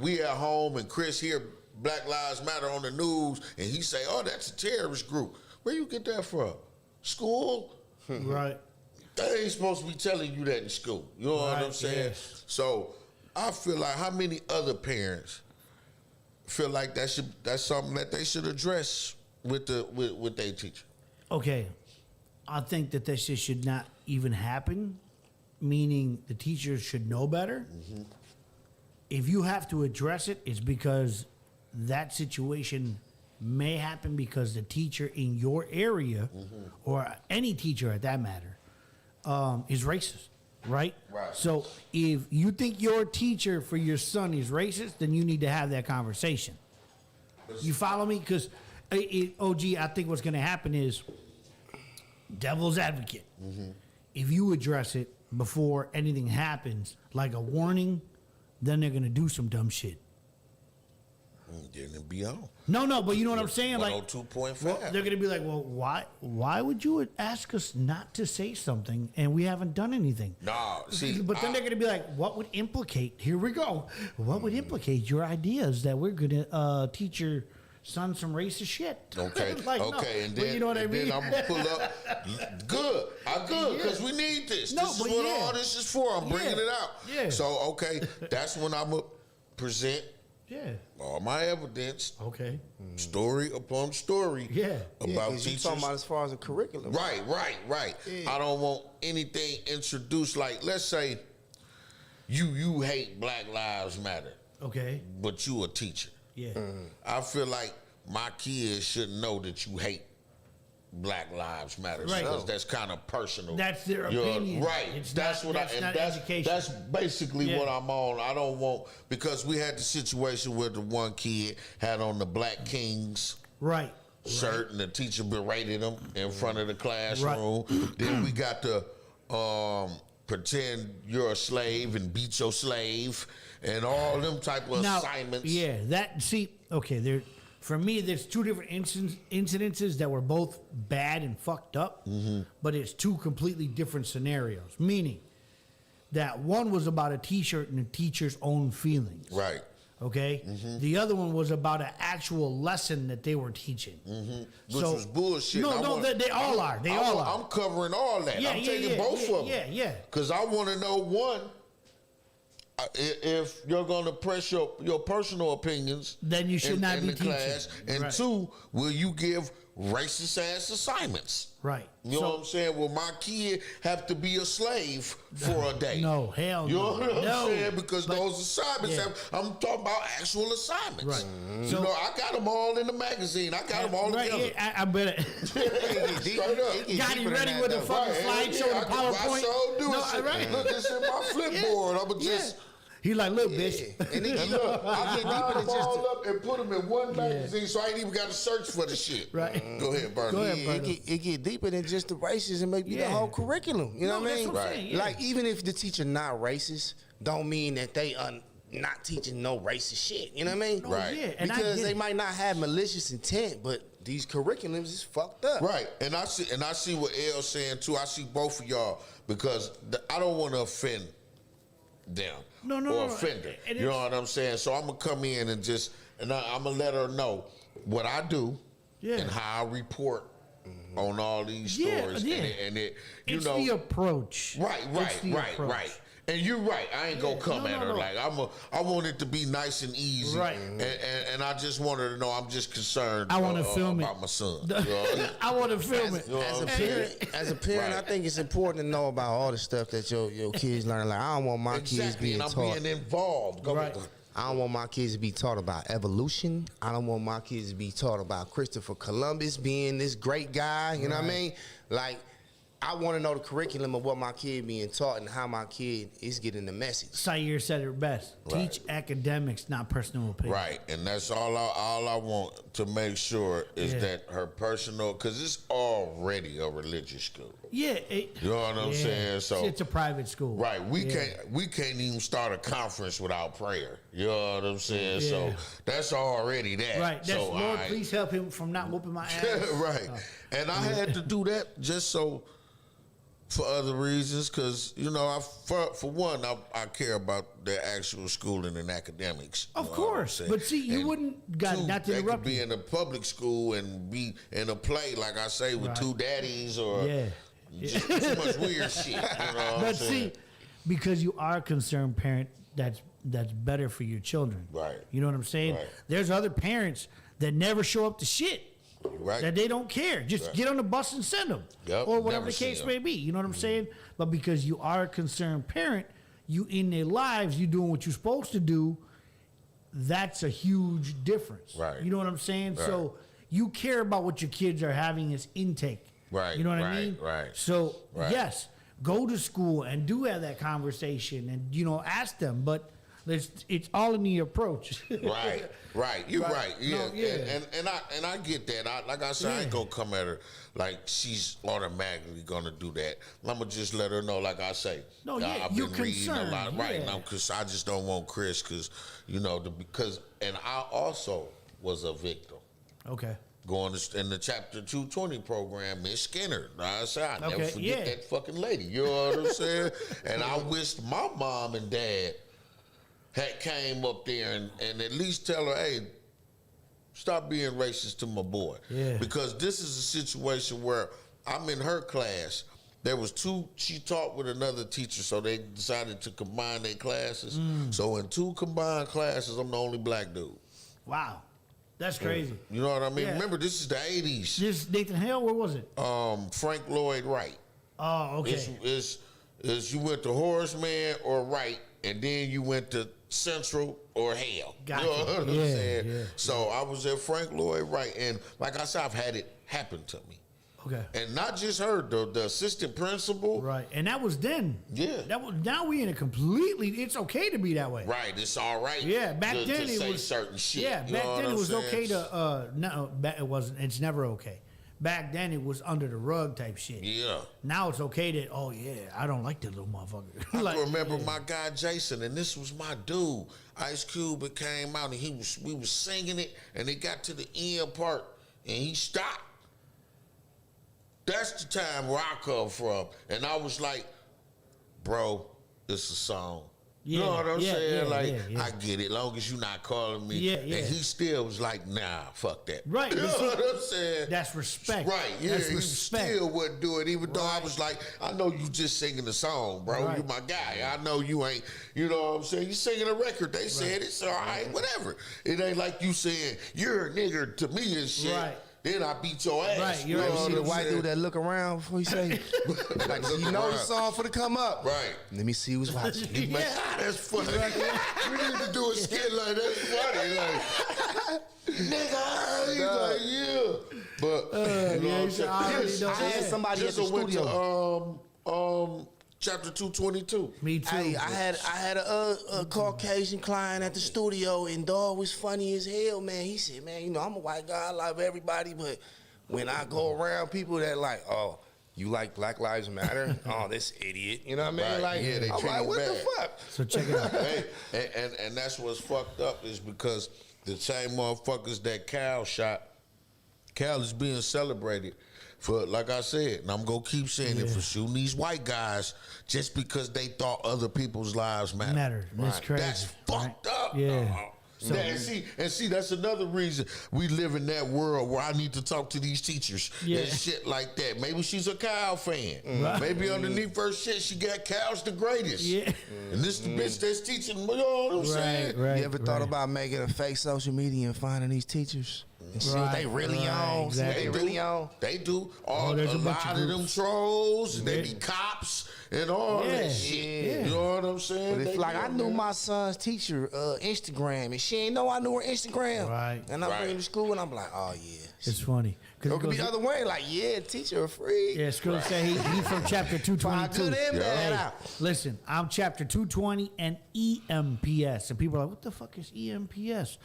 we at home and Chris hear Black Lives Matter on the news and he say, oh, that's a terrorist group. Where you get that from? School? Right. They ain't supposed to be telling you that in school. You know what I'm saying? Yeah. So I feel like how many other parents feel like that's something that they should address with their teacher? Okay. I think that shit should not even happen, meaning the teachers should know better. Mm-hmm. If you have to address it, it's because that situation may happen because the teacher in your area, or any teacher at that matter, is racist, right? Right. So if you think your teacher for your son is racist, then you need to have that conversation. You follow me? Because, OG, I think what's going to happen is devil's advocate. If you address it before anything happens, like a warning, then they're going to do some dumb shit. Then it'll be on. No, but you know what I'm saying? Like 102.5. well, they're going to be like, well, why would you ask us not to say something and we haven't done anything? No, see. But then they're going to be like, what would implicate, here we go, what would implicate your ideas that we're going to teach your son some racist shit? Okay, like, okay, no. and then, But you know what I mean? Then I'm going to pull up. Good, because we need this. No, this is but what all this is for. I'm bringing it out. Yeah. So, okay, that's when I'm going to present all my evidence. Okay. Story upon story. About teachers. You talking about as far as a curriculum. Right. Yeah. I don't want anything introduced like, let's say, you hate Black Lives Matter. Okay. But you a teacher. Yeah. I feel like my kids should know that you hate Black Lives Matter. Right. Because that's kind of personal. That's their opinion. Right. That's education. That's basically what I'm on. I don't want, because we had the situation where the one kid had on the Black Kings shirt and the teacher berated him in front of the classroom. Then we got the pretend you're a slave and beat your slave and all them type of assignments. Yeah, for me, there's two different incidences that were both bad and fucked up, but it's two completely different scenarios. Meaning that one was about a T-shirt and a teacher's own feelings. Right. Okay? The other one was about an actual lesson that they were teaching. Which was bullshit. They all are. I'm covering all that. I'm taking both of them. Yeah. Because I want to know, one, if you're going to press your personal opinions, then you should not be in the teaching. class, and two, will you give racist ass assignments? Right. You know what I'm saying? Will my kid have to be a slave for a day? No, hell no. You know what I'm saying? Because those assignments, I'm talking about actual assignments. Right. You know, I got them all in the magazine. I got them all together. Yeah, I bet it. Straight up. Got you ready with the fucking slideshow and PowerPoint? I sure do. Look, it's in my flipboard. I'm just... He like, look, bitch. And look, I can line them all up and put them in one magazine, so I ain't even got to search for the shit. Right. Go ahead, Burnem. It get deeper than just the racism, maybe the whole curriculum. You know what I mean? That's what I'm saying, Like, even if the teacher not racist, don't mean that they not teaching no racist shit. You know what I mean? Right. Yeah, and Because they might not have malicious intent, but these curriculums is fucked up. Right, and I see what L's saying too. I see both of y'all because I don't want to offend them or offend her. You know what I'm saying? So I'm gonna come in and I'm gonna let her know what I do and how I report on all these stories. And it's the approach. Right. And you're right. I ain't gonna come at her like I want it to be nice and easy. Right. And I just want her to know I'm just concerned. I want to film about my son. I want to film it. As a parent, I think it's important to know about all the stuff that your kids learn. Like I don't want my kids being taught. I'm being involved. I don't want my kids to be taught about evolution. I don't want my kids to be taught about Christopher Columbus being this great guy. You know what I mean? Like, I want to know the curriculum of what my kid being taught and how my kid is getting the message. Sayer said it best. Right. Teach academics, not personal opinion. Right, and that's all I want to make sure is that her personal, because it's already a religious school. Yeah. You know what I'm saying? So it's a private school. Right, we can't even start a conference without prayer. You know what I'm saying? So that's already that. Right, that's so Lord, please help him from not whooping my ass. Right, and I had to do that just so. For other reasons, because for one, I care about their actual schooling and academics. Of course, but see, you wouldn't not to interrupt. They could be in a public school and be in a play, like I say, with two daddies or just too much weird shit. You know what I'm saying? See, because you are a concerned parent, that's better for your children. Right. You know what I'm saying? Right. There's other parents that never show up to shit. Right. That they don't care. Just get on the bus and send them. Yep. Or whatever the case may be. You know what I'm saying? But because you are a concerned parent, you in their lives, you doing what you're supposed to do, that's a huge difference. Right. You know what I'm saying? Right. So you care about what your kids are having as intake. Right. You know what I mean? Right. So yes, go to school and do have that conversation and ask them, but it's all in the approach. Right. You're right. Yeah. No, and I get that. Like I said, I ain't gonna come at her like she's automatically gonna do that. I'm gonna just let her know, like I say. No, I've you're been reading a lot, right now, because I just don't want Chris, and I also was a victim. Okay. Going in the chapter 220 program, Miss Skinner. I said, I never forget that fucking lady. You know what I'm saying? And I wished my mom and dad had came up there and at least tell her, hey, stop being racist to my boy. Yeah. Because this is a situation where I'm in her class. There was she taught with another teacher, so they decided to combine their classes. So in 2 combined classes, I'm the only black dude. Wow. That's crazy. You know what I mean? Yeah. Remember, this is the 80s. This Nathan Hale, where was it? Frank Lloyd Wright. Oh, okay. It's you went to Horace Mann or Wright, and then you went to Central or Hale. Gotcha. You know what I'm saying? Yeah. So I was at Frank Lloyd Wright, and like I said, I've had it happen to me. Okay. And not just her, the assistant principal. Right. And that was then. Yeah. Now we in a completely, it's okay to be that way. Right. It's all right. Yeah. Back then to it say was certain shit. Yeah. You Back know then what it was I'm okay saying? to no, it wasn't. It's never okay. Back then it was under the rug type shit. Yeah. Now it's okay that I don't like that little motherfucker. I can remember my guy Jason, and this was my dude. Ice Cube. It came out, and we was singing it, and it got to the end part, and he stopped. That's the time where I come from, and I was like, bro, it's a song. You know what I'm saying? I get it. Long as you're not calling me. Yeah. And he still was like, nah, fuck that. Right. You know what I'm saying? That's respect. Right. Yeah. That's he respect. still wouldn't do it, even though I was like, I know you just singing the song, bro. Right. You my guy. I know you ain't, you know what I'm saying? You singing a record. They said it's all right, whatever. It ain't like you saying, you're a nigger to me and shit. Right. Then I beat your ass. Right, You know You what see the I'm white saying? dude that look around before he say, like, you know the song for to come up. Right. Let me see who's watching. You like, that's funny. We need to do a skit like that's funny. Like, nigga, he's like, yeah. But, you know what I'm saying? I had somebody at the Jizzle went studio. to, chapter 222. Me too. Hey, I had a Caucasian client at the studio, and dog was funny as hell, man. He said, man, I'm a white guy, I love everybody, but when I go around people that like, oh, you like Black Lives Matter? Oh, this idiot. You know what I mean? Right. Like, Yeah, they I'm treat like, him what the bad. fuck? So check it out. Hey, and that's what's fucked up is because the same motherfuckers that Cal shot, Cal is being celebrated for, like I said, and I'm gonna keep saying it, for shooting these white guys just because they thought other people's lives mattered. That's crazy. That's fucked up. Yeah. dog. So- and see, that's another reason we live in that world where I need to talk to these teachers Yeah. and shit like that. Maybe she's a Cal fan. Right. Maybe underneath her shit, she got Cal's the greatest. Yeah. And this the bitch that's teaching, you know what I'm saying? Right. You ever thought about making a fake social media and finding these teachers? And see what they really on. Exactly. See what they really on. They do. There's A a bunch lot of of them groups. trolls, and they Yeah. be cops and all that shit. Yeah. You know what I'm saying? But it's They like do, I knew man. my son's teacher Instagram, and she ain't know I knew her Instagram. Right. And I Right. bring her to school, and I'm like, oh yeah. It's funny. It could be the other way, like, yeah, teacher a freak. Yeah, it's going to say he from chapter Try to 222. do them bad Hey, out. listen, I'm chapter 220 and EMPS. And people are like, what the fuck is EMPS?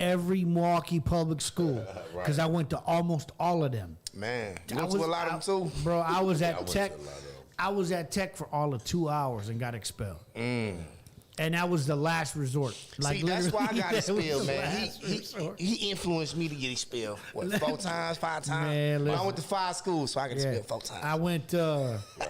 Every Milwaukee public school. Because I went to almost all of them. Man, you I went to a was- lot of them too. Bro, I was I at went Tech. to a lot of them. I was at Tech for all of 2 hours and got expelled. And that was the last resort. See, that's why I got literally, that was expelled, the man. last resort. He influenced me to get expelled. What, 4 times, 5 times? Man, Well, I listen. went to 5 schools, so I got expelled 4 times. I went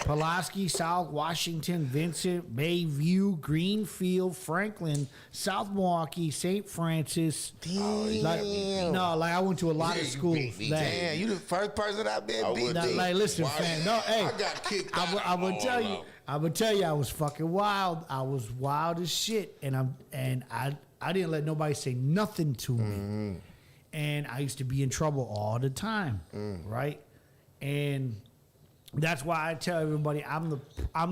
Pulaski, South Washington, Vincent, Bayview, Greenfield, Franklin, South Milwaukee, St. Francis. Damn. Like I went to a lot Yeah, of you schools. beat me. that- Damn, you the first person I've been I beat. would Now, do. like, listen, Why- fam. No, hey, I got kicked I out. would tell you. I would tell you I was fucking wild. I was wild as shit, and I didn't let nobody say nothing to me. And I used to be in trouble all the time, right? And that's why I tell everybody I'm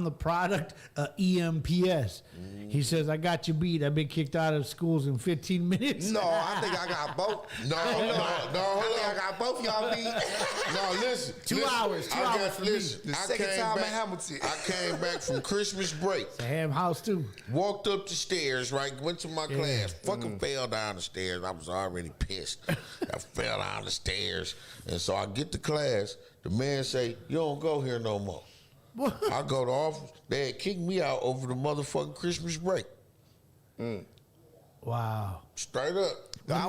the product of EMPS. He says I got you beat. I've been kicked out of schools in 15 minutes. No, I think I got both. No, I think I got both y'all beat. No, listen. 2 listen, hours, 2 I hours got- for me. listen, The I second came time back- at Hamilton. I came back from Christmas break. The Ham House too. Walked up the stairs, right? Went to my class. Fucking fell down the stairs. I was already pissed. I fell down the stairs. And so I get to class. The man say, you don't go here no more. I go to office. They had kicked me out over the motherfucking Christmas break. Wow. Straight up. I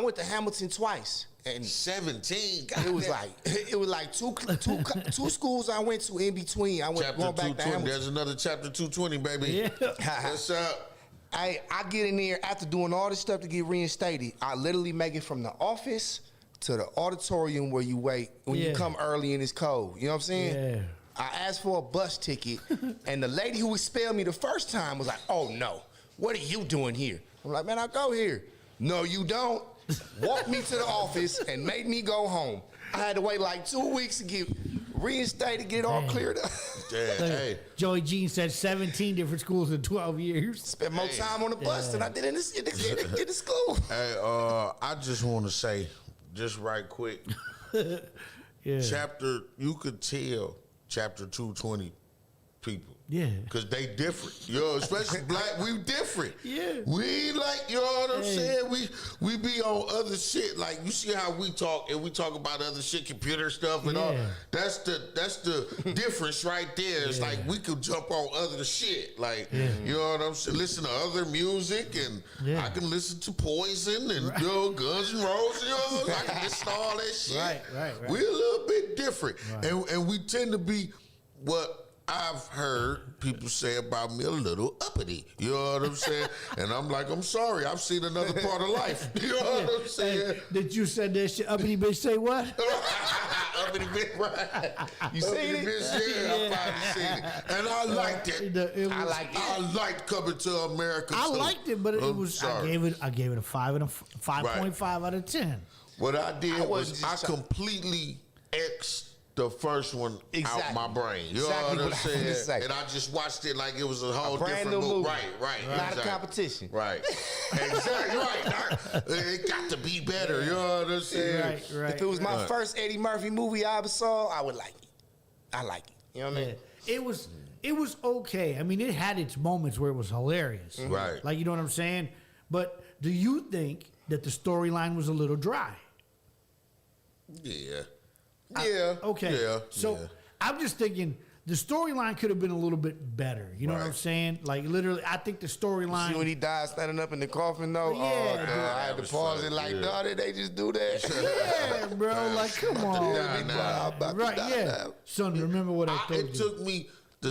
went to Hamilton twice, and 17. it was like two schools I went to in between. I went Chapter going back to 220. Hamilton. There's another chapter 220, baby. Yeah. What's up? I get in there after doing all this stuff to get reinstated. I literally make it from the office to the auditorium where you wait when you Yeah. come early and it's cold. You know what I'm saying? Yeah. I asked for a bus ticket, and the lady who expelled me the first time was like, "Oh no, what are you doing here?" I'm like, "Man, I go here." "No, you don't." Walked me to the office and made me go home. I had to wait like 2 weeks to get reinstated, get it all Damn. cleared up. Yeah, hey. Joey Jean said 17 different schools in 12 years. Spent more time on the bus than I did in the school. Hey, I just want to say, just right quick, Yeah. you could tell chapter 220 people. Yeah. Cause they different, especially black. We different. Yeah. We ain't like, you know what I'm Hey. saying. We be on other shit. Like you see how we talk, and we talk about other shit, computer stuff and all. Yeah. That's the difference right there. It's like we could jump on other shit. Like you know what I'm saying. Listen to other music, and Yeah. I can listen to Poison and Guns N' Roses. I can listen to all that shit. Right. We're a little bit different, and we tend to be what I've heard people say about me, a little uppity. You know what I'm saying? And I'm like, I'm sorry, I've seen another part of life. You know what I'm saying? Did you say that shit? Uppity bitch say what? Uppity bitch, right? You seen Uppity it? bitch, yeah, I finally seen it. And I liked it. I liked Coming to America. I too. liked it, but it I'm was. sorry. I gave it a 5.5 out of 10. What I did I was wasn't I just completely X'd the first one out Exactly. my brain. You Exactly know what what I I'm was gonna saying? say. And I just watched it like it was a whole brand different new movie. movie. Right. Not a exactly. competition. Right. Exactly. Right. It got to be better. You know what I'm saying? Right. If it was my first Eddie Murphy movie I ever saw, I would like it. I like it. You know what I mean? Yeah. It was okay. I mean, it had its moments where it was hilarious. Right. Like, you know what I'm saying? But do you think that the storyline was a little dry? Yeah. Yeah. Okay. Yeah. So yeah. I'm just thinking the storyline could have been a little bit better. You know what I'm saying? Like literally, I think the storyline. See when he died standing up in the coffin though? Yeah, I had to pause it like, no, did they just do that? Yeah, bro. Like, come on. Right, yeah. Son, remember what I told you. It took me the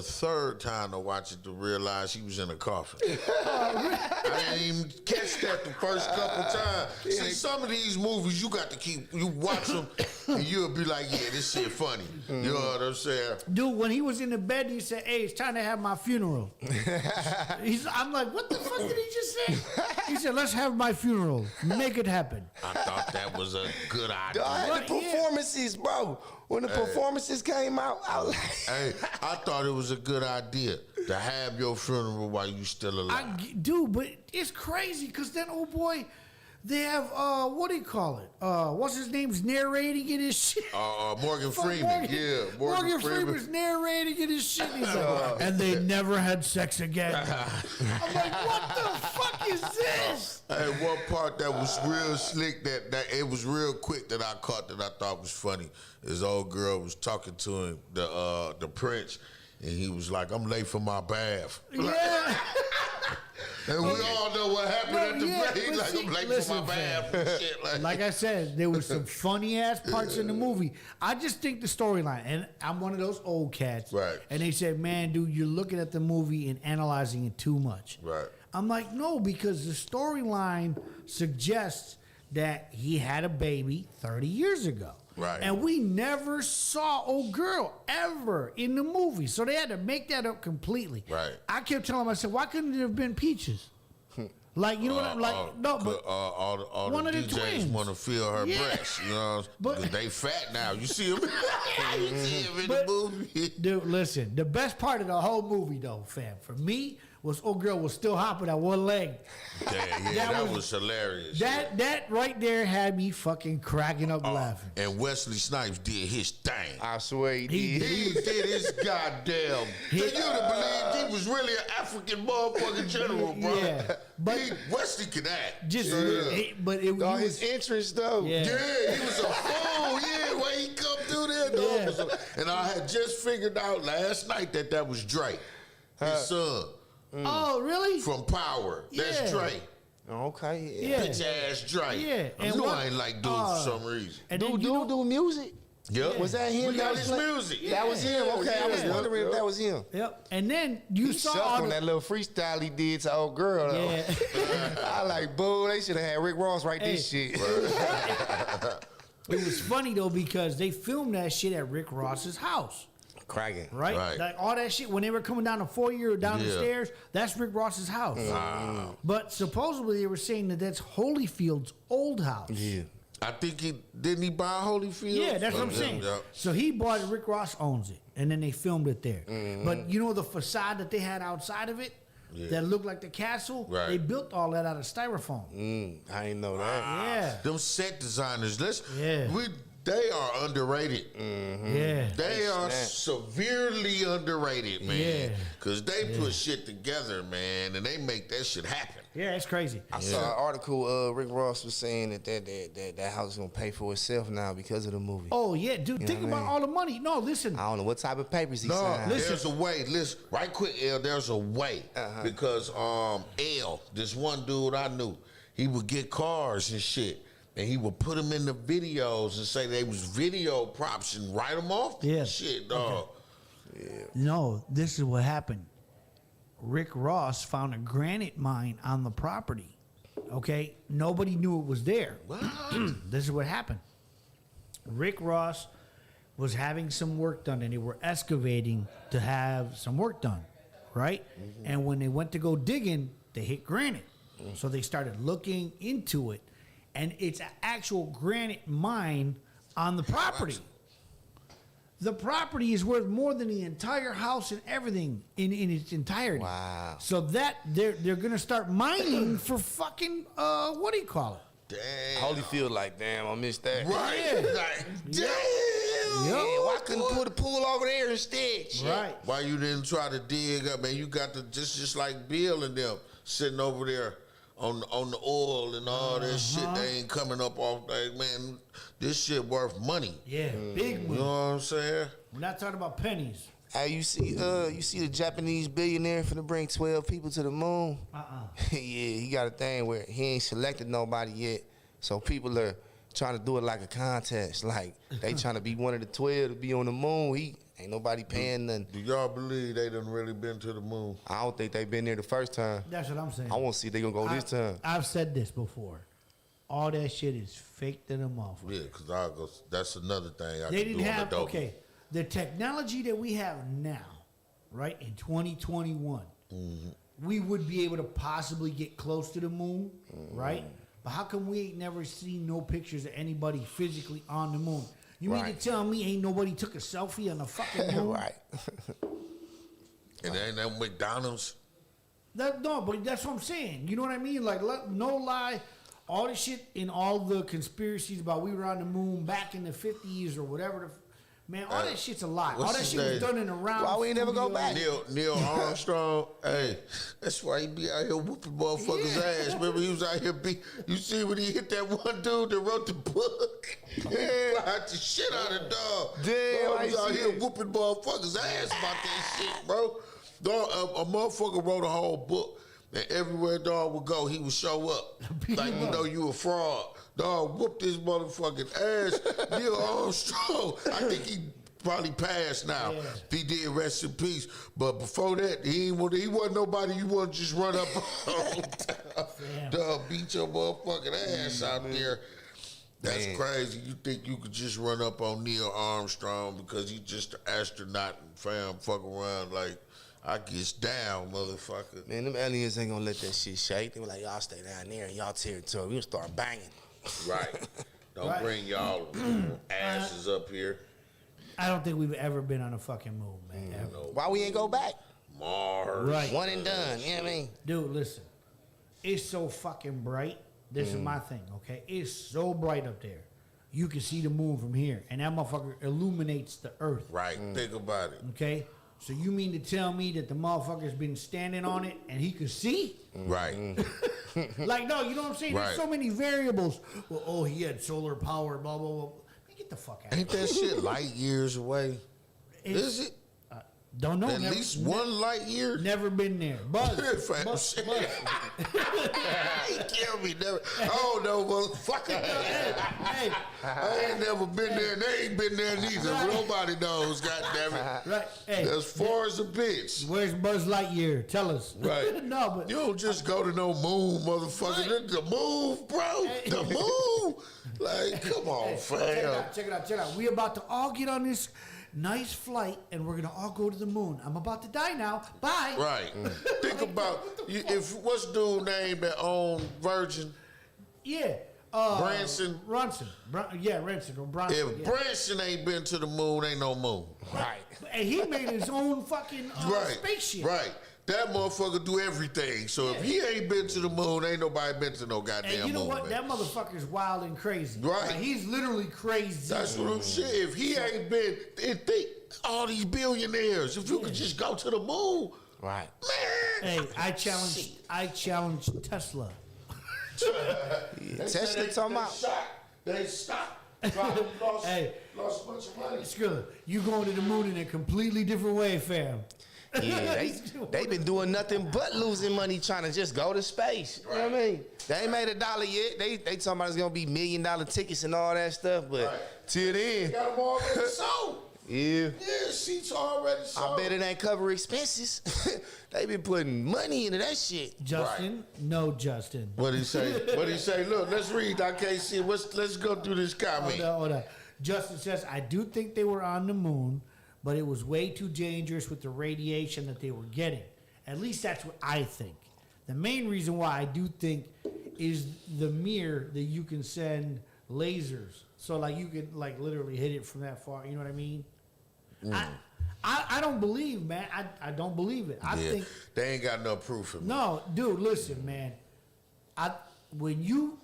third time to watch it to realize he was in a coffin. I didn't even catch that the first couple times. See, some of these movies you watch them and you'll be like, yeah, this shit funny. You know what I'm saying? Dude, when he was in the bed, he said, hey, it's time to have my funeral. I'm like, what the fuck did he just say? He said, let's have my funeral. Make it happen. I thought that was a good idea. The performances, bro. When the performances came out, I was like... Hey, I thought it was a good idea to have your funeral while you still alive. Dude, but it's crazy because then, oh boy, they have, what do you call it? What's his name's narrating in his shit? Morgan Freeman. Morgan Freeman's narrating in his shit. He's like, and they never had sex again. I'm like, what the fuck is this? Hey, one part that was real slick, that it was real quick that I caught that I thought was funny. His old girl was talking to him, the Prince, and he was like, I'm late for my bath. Yeah. And we all know what happened at the bath. He's like, I'm late for my bath and shit. Like I said, there was some funny ass parts in the movie. I just think the storyline, and I'm one of those old cats. Right. And they said, man, dude, you're looking at the movie and analyzing it too much. Right. I'm like, no, because the storyline suggests that he had a baby 30 years ago. Right. And we never saw old girl ever in the movie. So they had to make that up completely. Right. I kept telling myself, why couldn't it have been Peaches? Like, you know what I'm like? No, but all one the of the twins DJs want to feel her breasts, you know, because they fat now. You see them, you see them in the movie. Dude, listen, the best part of the whole movie, though, fam, for me, was old girl was still hopping at one leg. Yeah, that was hilarious. That right there had me fucking cracking up laughing. And Wesley Snipes did his thing. I swear he did. He did his goddamn. You'd have believed he was really an African motherfucking general, bro. Yeah, but Wesley could act. But it was his entrance though. Yeah, he was a fool. Yeah, when he come through there, dog. And I had just figured out last night that was Drake, his son. Oh, really? From Power. That's Drake. Okay. Yeah. Bitch ass Drake. Yeah. I knew I ain't like dude for some reason. And do music? Yep. Was that him? We got his music. Yeah. That was him. Okay, I was wondering if that was him. Yep. And then you saw sucked on that little freestyle he did to old girl. Though. Yeah. I like, boo. They should have had Rick Ross write this shit. It was funny though because they filmed that shit at Rick Ross's house. Cracking. Right? Like all that shit, when they were coming down the foyer or down the stairs, that's Rick Ross's house. Wow. But supposedly they were saying that that's Holyfield's old house. Yeah. I think didn't he buy Holyfield? Yeah, that's what I'm saying. So he bought it, Rick Ross owns it, and then they filmed it there. But you know the facade that they had outside of it? Yeah. That looked like the castle. Right. They built all that out of styrofoam. I didn't know that. Yeah. Them set designers, Yeah. They are underrated. Yeah. They are severely underrated, man. Yeah. Because they put shit together, man, and they make that shit happen. Yeah, it's crazy. I saw an article. Rick Ross was saying that house is gonna pay for itself now because of the movie. Oh yeah, dude. Think about all the money. No, listen. I don't know what type of papers he signed. There's a way. Listen, right quick, L. There's a way because L, this one dude I knew, he would get cars and shit. And he would put them in the videos and say they was video props and write them off. Yeah. Shit, dog. Okay. Yeah. No, this is what happened. Rick Ross found a granite mine on the property. Okay? Nobody knew it was there. This is what happened. Rick Ross was having some work done and they were excavating to have some work done. Right? And when they went to go digging, they hit granite. So they started looking into it. And it's an actual granite mine on the property. The property is worth more than the entire house and everything in its entirety. Wow. So that they're gonna start mining for fucking what do you call it? Damn. Holyfield, like, damn, I missed that. Right. Yeah. Like, damn. Yeah, why couldn't put a pool over there instead? Shit. Right. Why you didn't try to dig up, man? You got to just like Bill and them sitting over there on the oil and all that shit. They ain't coming up off that, man. This shit worth money. Yeah, big money. You know what I'm saying? We're not talking about pennies. Hey, you see the Japanese billionaire finna bring 12 people to the moon? Yeah, he got a thing where he ain't selected nobody yet, so people are trying to do it like a contest. Like they trying to be one of the 12 to be on the moon. He ain't nobody paying nothing. Do y'all believe they done really been to the moon? I don't think they been there the first time. That's what I'm saying. I want to see if they gonna go this time. I've said this before. All that shit is fake to them off. Yeah, because that's another thing I They can didn't do have, on the okay, the technology that we have now, right, in 2021, we would be able to possibly get close to the moon, right? But how come we ain't never seen no pictures of anybody physically on the moon? You mean to tell me ain't nobody took a selfie on the fucking moon? Right. And ain't that McDonald's? No, but that's what I'm saying. You know what I mean? Like, no lie, all the shit in all the conspiracies about we were on the moon back in the 50s or whatever. Man, all that shit's a lie. All that shit was done in a round. Why we ain't never go back? Neil Armstrong, hey, that's why he be out here whooping motherfuckers' ass. Remember, he was out here you see when he hit that one dude that wrote the book? Yeah, out the shit out of the dog. Damn, Dog was out here whooping motherfuckers' ass about that shit, bro. Dog, a motherfucker wrote a whole book, and everywhere dog would go, he would show up. Like, you know, you a fraud. Dog whooped his motherfucking ass. Neil Armstrong, I think he probably passed now. Yeah. He did, rest in peace. But before that, he wasn't nobody you want to just run up on. Dog beat your motherfucking ass out there. That's crazy. You think you could just run up on Neil Armstrong because he's just an astronaut and fam fuck around like, I gets down, motherfucker. Man, them aliens ain't gonna let that shit shake. They were like, y'all stay down there in y'all territory. We gonna start banging. Right. Don't bring y'all asses up here. I don't think we've ever been on a fucking moon, man. Why we ain't go back? Mars. Right. One and done. You know what I mean? Dude, listen. It's so fucking bright. This is my thing, okay? It's so bright up there. You can see the moon from here. And that motherfucker illuminates the earth. Right. Think about it. Okay? So you mean to tell me that the motherfucker's been standing on it and he could see? Right. Like, no, you know what I'm saying? Right. There's so many variables. Well, he had solar power, blah, blah, blah. Man, get the fuck out of Ain't that shit light years away? Is it? Don't know. At least one light year? Never been there. Buzz. Buzz. He killed me. Never. Oh, no, motherfucker. Hey. I ain't never been there, and they ain't been there neither. Right. Nobody knows, goddammit. Right. Hey. As far as a bitch. Where's Buzz Lightyear? Tell us. Right. No, but you don't just go to no moon, motherfucker. Right. The moon, bro. Hey. The moon. Like, come on, fam. Check it out. We about to all get on this nice flight, and we're gonna all go to the moon. I'm about to die now. Bye. Right. Think about if what's dude name that owned Virgin? Yeah. Branson. Ranson. Ranson or Bronson. If Branson ain't been to the moon, ain't no moon. Right. And he made his own fucking spaceship. Right. That motherfucker do everything. So if he ain't been to the moon, ain't nobody been to no goddamn moon. And you know what? Man. That motherfucker's wild and crazy. Right. Like, he's literally crazy. That's what I'm saying. If he ain't been, think all these billionaires, if you could just go to the moon. Right. Man. Hey, I challenge Tesla. Tesla talking about. They stopped. Lost a bunch of money. It's good. You going to the moon in a completely different way, fam. Yeah, they been doing nothing but losing money trying to just go to space. You know what I mean? They ain't made $1 yet. They talking about it's gonna be $1 million tickets and all that stuff, but till then, got them already sold. Yeah, seats already sold. I bet it ain't cover expenses. They been putting money into that shit. Justin, no, Justin. What'd he say? Look, let's read. I can't see. Let's go through this comment. Hold on. Justin says, I do think they were on the moon, but it was way too dangerous with the radiation that they were getting. At least that's what I think. The main reason why I do think is the mirror that you can send lasers. So, like, you can, like, literally hit it from that far. You know what I mean? I don't believe, man. I don't believe it. I think they ain't got no proof of it. No, dude, listen, man. When you,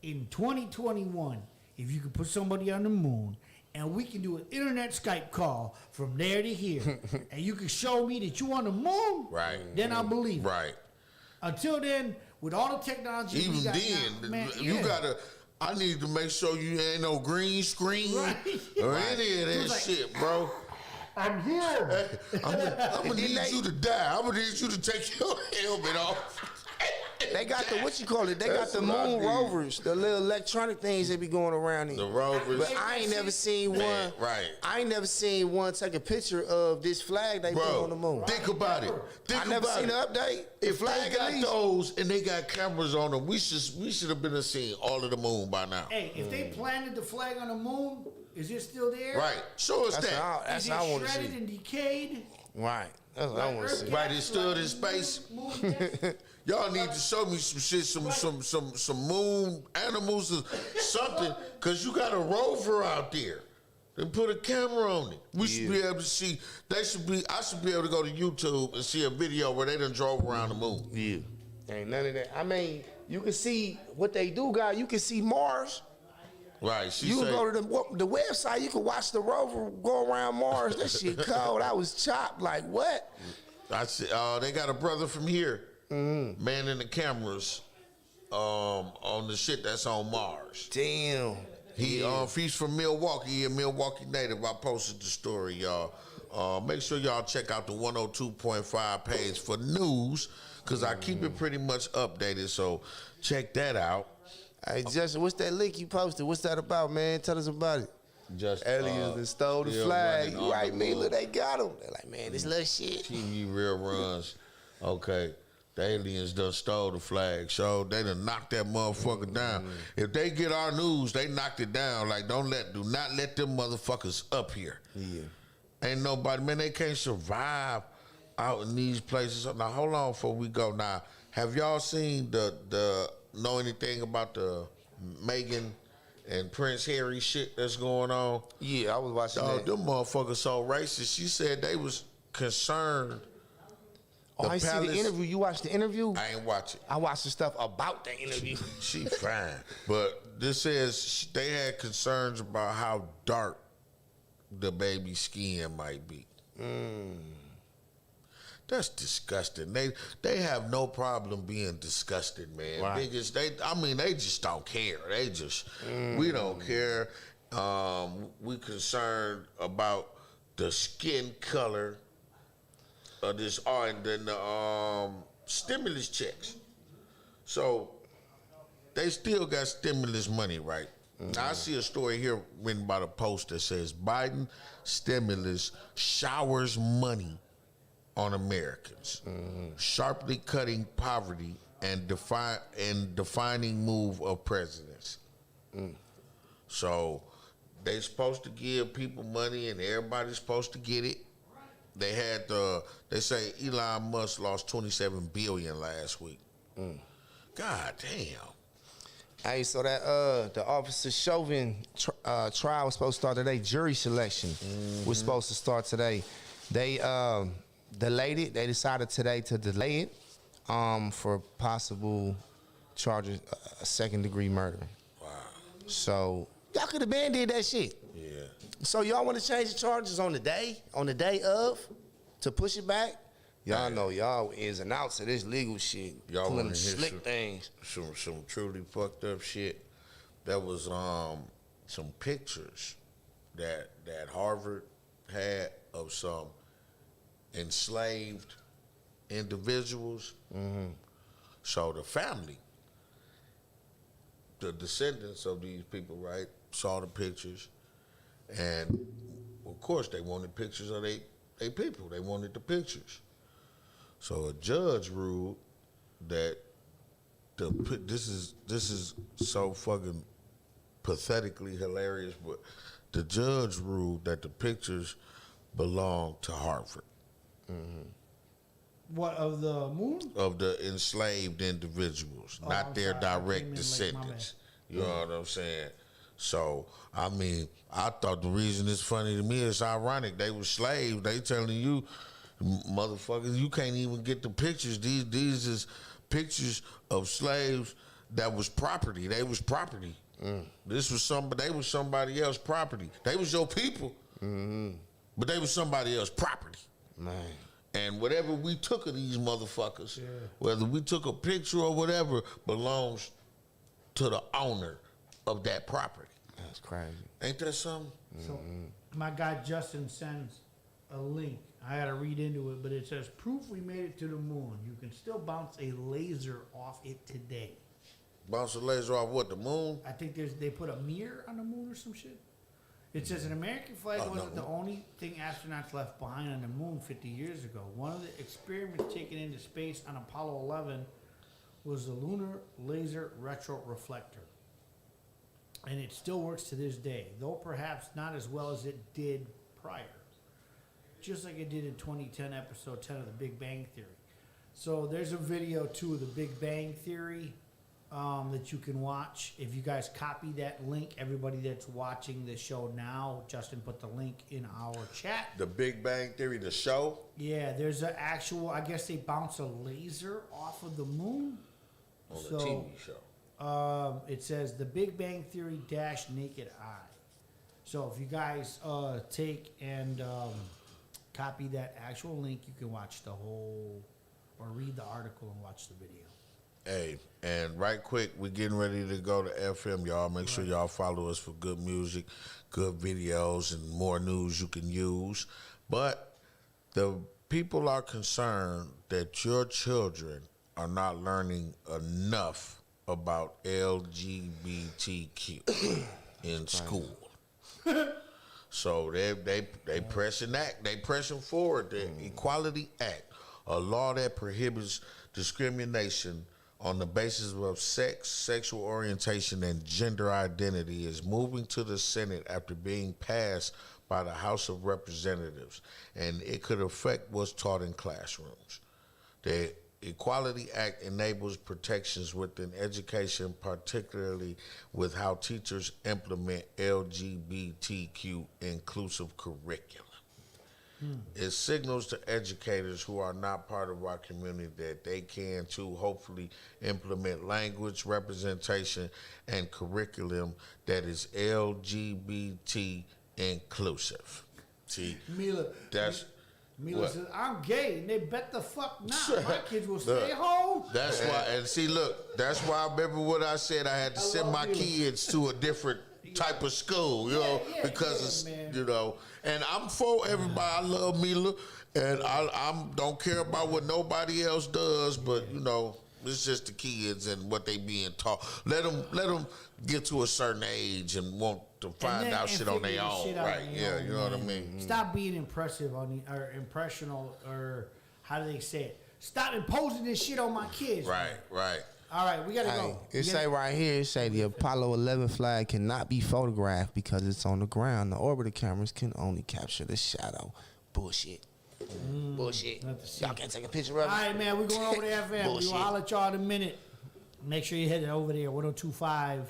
in 2021, if you could put somebody on the moon and we can do an internet Skype call from there to here, and you can show me that you on the moon, right? Then I'll believe it. Right. Until then, with all the technology Even we got then, now, man, you gotta. I need to make sure you ain't no green screen or any of that shit, bro. I'm here. I'm gonna need you to die. I'm gonna need you to take your helmet off. They got the, what you call it? They got the moon rovers, the little electronic things that be going around here. The rovers. But I ain't never seen one. Right. I ain't never seen one take a picture of this flag they put on the moon. Think about it. I never seen an update. If they got those and they got cameras on them, we should have been seeing all of the moon by now. Hey, if they planted the flag on the moon, is it still there? Right. Show us That's that. That's is what I it want to see. shredded and decayed? Right. That's what I want to see. Right, it stood in space. Y'all need to show me some shit, some moon animals or something, cause you got a rover out there. They put a camera on it. We should be able to see. I should be able to go to YouTube and see a video where they done drove around the moon. Yeah. Ain't none of that. I mean, you can see what they do, guys. You can see Mars. Right. You can go to the website. You can watch the rover go around Mars. That shit cold. I was chopped. Like what? I see. They got a brother from here, manning the cameras, on the shit that's on Mars. Damn. He's from Milwaukee. He a Milwaukee native. I posted the story, y'all. Make sure y'all check out the 102.5 page for news, cause I keep it pretty much updated. So check that out. Hey, Justin, what's that link you posted? What's that about, man? Tell us about it. Just aliens that stole the flag. You right, Mila? They got them. They're like, man, this little shit. TV real runs. Okay. The aliens done stole the flag, so they done knocked that motherfucker down. If they get our news, they knocked it down. Like, do not let them motherfuckers up here. Yeah. Ain't nobody, man, they can't survive out in these places. Now, hold on before we go. Now, have y'all seen know anything about the Meghan and Prince Harry shit that's going on? Yeah, I was watching that. Them motherfuckers so racist. She said they was concerned. I see the interview. You watched the interview? I ain't watch it. I watched the stuff about the interview. She fine. But this says they had concerns about how dark the baby's skin might be. That's disgusting. They have no problem being disgusted, man. Right. They just don't care. They just we don't care. We concerned about the skin color of this art and then the stimulus checks. So they still got stimulus money, right? Now, I see a story here written by the Post that says Biden stimulus showers money on Americans, sharply cutting poverty and defining move of presidents. So they supposed to give people money and everybody's supposed to get it. They say Elon Musk lost $27 billion last week. God damn. Hey, so that the Officer Chauvin trial was supposed to start today. Jury selection was supposed to start today. They delayed it. They decided today to delay it for possible charges, second-degree murder. Wow. So y'all could have been did that shit. Yeah. So y'all want to change the charges on the day of, to push it back? Y'all know y'all ins and outs of this legal shit. Y'all pulling want to hear slick things. Some truly fucked up shit. That was some pictures that Harvard had of some enslaved individuals. So the family, the descendants of these people, right, saw the pictures, and of course they wanted pictures of they people. They wanted the pictures. So a judge ruled that this is so fucking pathetically hilarious, but the judge ruled that the pictures belong to Harvard. What, of the moon? Of the enslaved individuals, not their direct descendants. You know what I'm saying? So, I mean, I thought the reason it's funny to me, it's ironic. They were slaves. They telling you, motherfuckers, you can't even get the pictures. These is pictures of slaves that was property. They was property. This was they was somebody else's property. They was your people, but they was somebody else's property. Man. And whatever we took of these motherfuckers, whether we took a picture or whatever, belongs to the owner of that property. That's crazy. Ain't that something? So my guy Justin sends a link. I gotta read into it, but it says proof we made it to the moon. You can still bounce a laser off it today. Bounce a laser off what, the moon? I think they put a mirror on the moon or some shit. It says an American flag wasn't the only thing astronauts left behind on the moon 50 years ago. One of the experiments taken into space on Apollo 11 was the Lunar Laser Retroreflector. And it still works to this day, though perhaps not as well as it did prior. Just like it did in 2010, episode 10 of The Big Bang Theory. So there's a video, too, of The Big Bang Theory that you can watch. If you guys copy that link, everybody that's watching the show now, Justin put the link in our chat. The Big Bang Theory, the show? Yeah, there's an actual, I guess they bounce a laser off of the moon. On the TV show. It says The Big Bang Theory - Naked Eye. So if you guys take and copy that actual link, you can watch the whole, or read the article and watch the video. Hey, and right quick, we're getting ready to go to FM, y'all. Make sure y'all follow us for good music, good videos, and more news you can use. But the people are concerned that your children are not learning enough about LGBTQ in school. So they pressing forward the Equality Act, a law that prohibits discrimination on the basis of sex, sexual orientation, and gender identity, is moving to the Senate after being passed by the House of Representatives, and it could affect what's taught in classrooms. The Equality Act enables protections within education, particularly with how teachers implement LGBTQ inclusive curriculum. It signals to educators who are not part of our community that they can too hopefully implement language, representation, and curriculum that is LGBT inclusive. See, Mila that's Mila says, I'm gay, and they bet the fuck not. My kids will stay home. That's why, and see, look, that's why I remember what I said. I had to send my kids to a different type of school, you know, because it's, you know, and I'm for everybody. I love Mila, and I don't care about what nobody else does, but you know, it's just the kids and what they being taught. Let them get to a certain age and want to find out shit on their own, right? Yeah, you know what I mean. Stop being impressive or impressional, or how do they say it? Stop imposing this shit on my kids. Right, right. All right, we gotta go. It say right here, it say the Apollo 11 flag cannot be photographed because it's on the ground. The orbiter cameras can only capture the shadow. Bullshit. Bullshit. Y'all can't take a picture of it. All right, man, we're going over to FM. We'll holler at y'all in a minute. Make sure you head over there, 102.5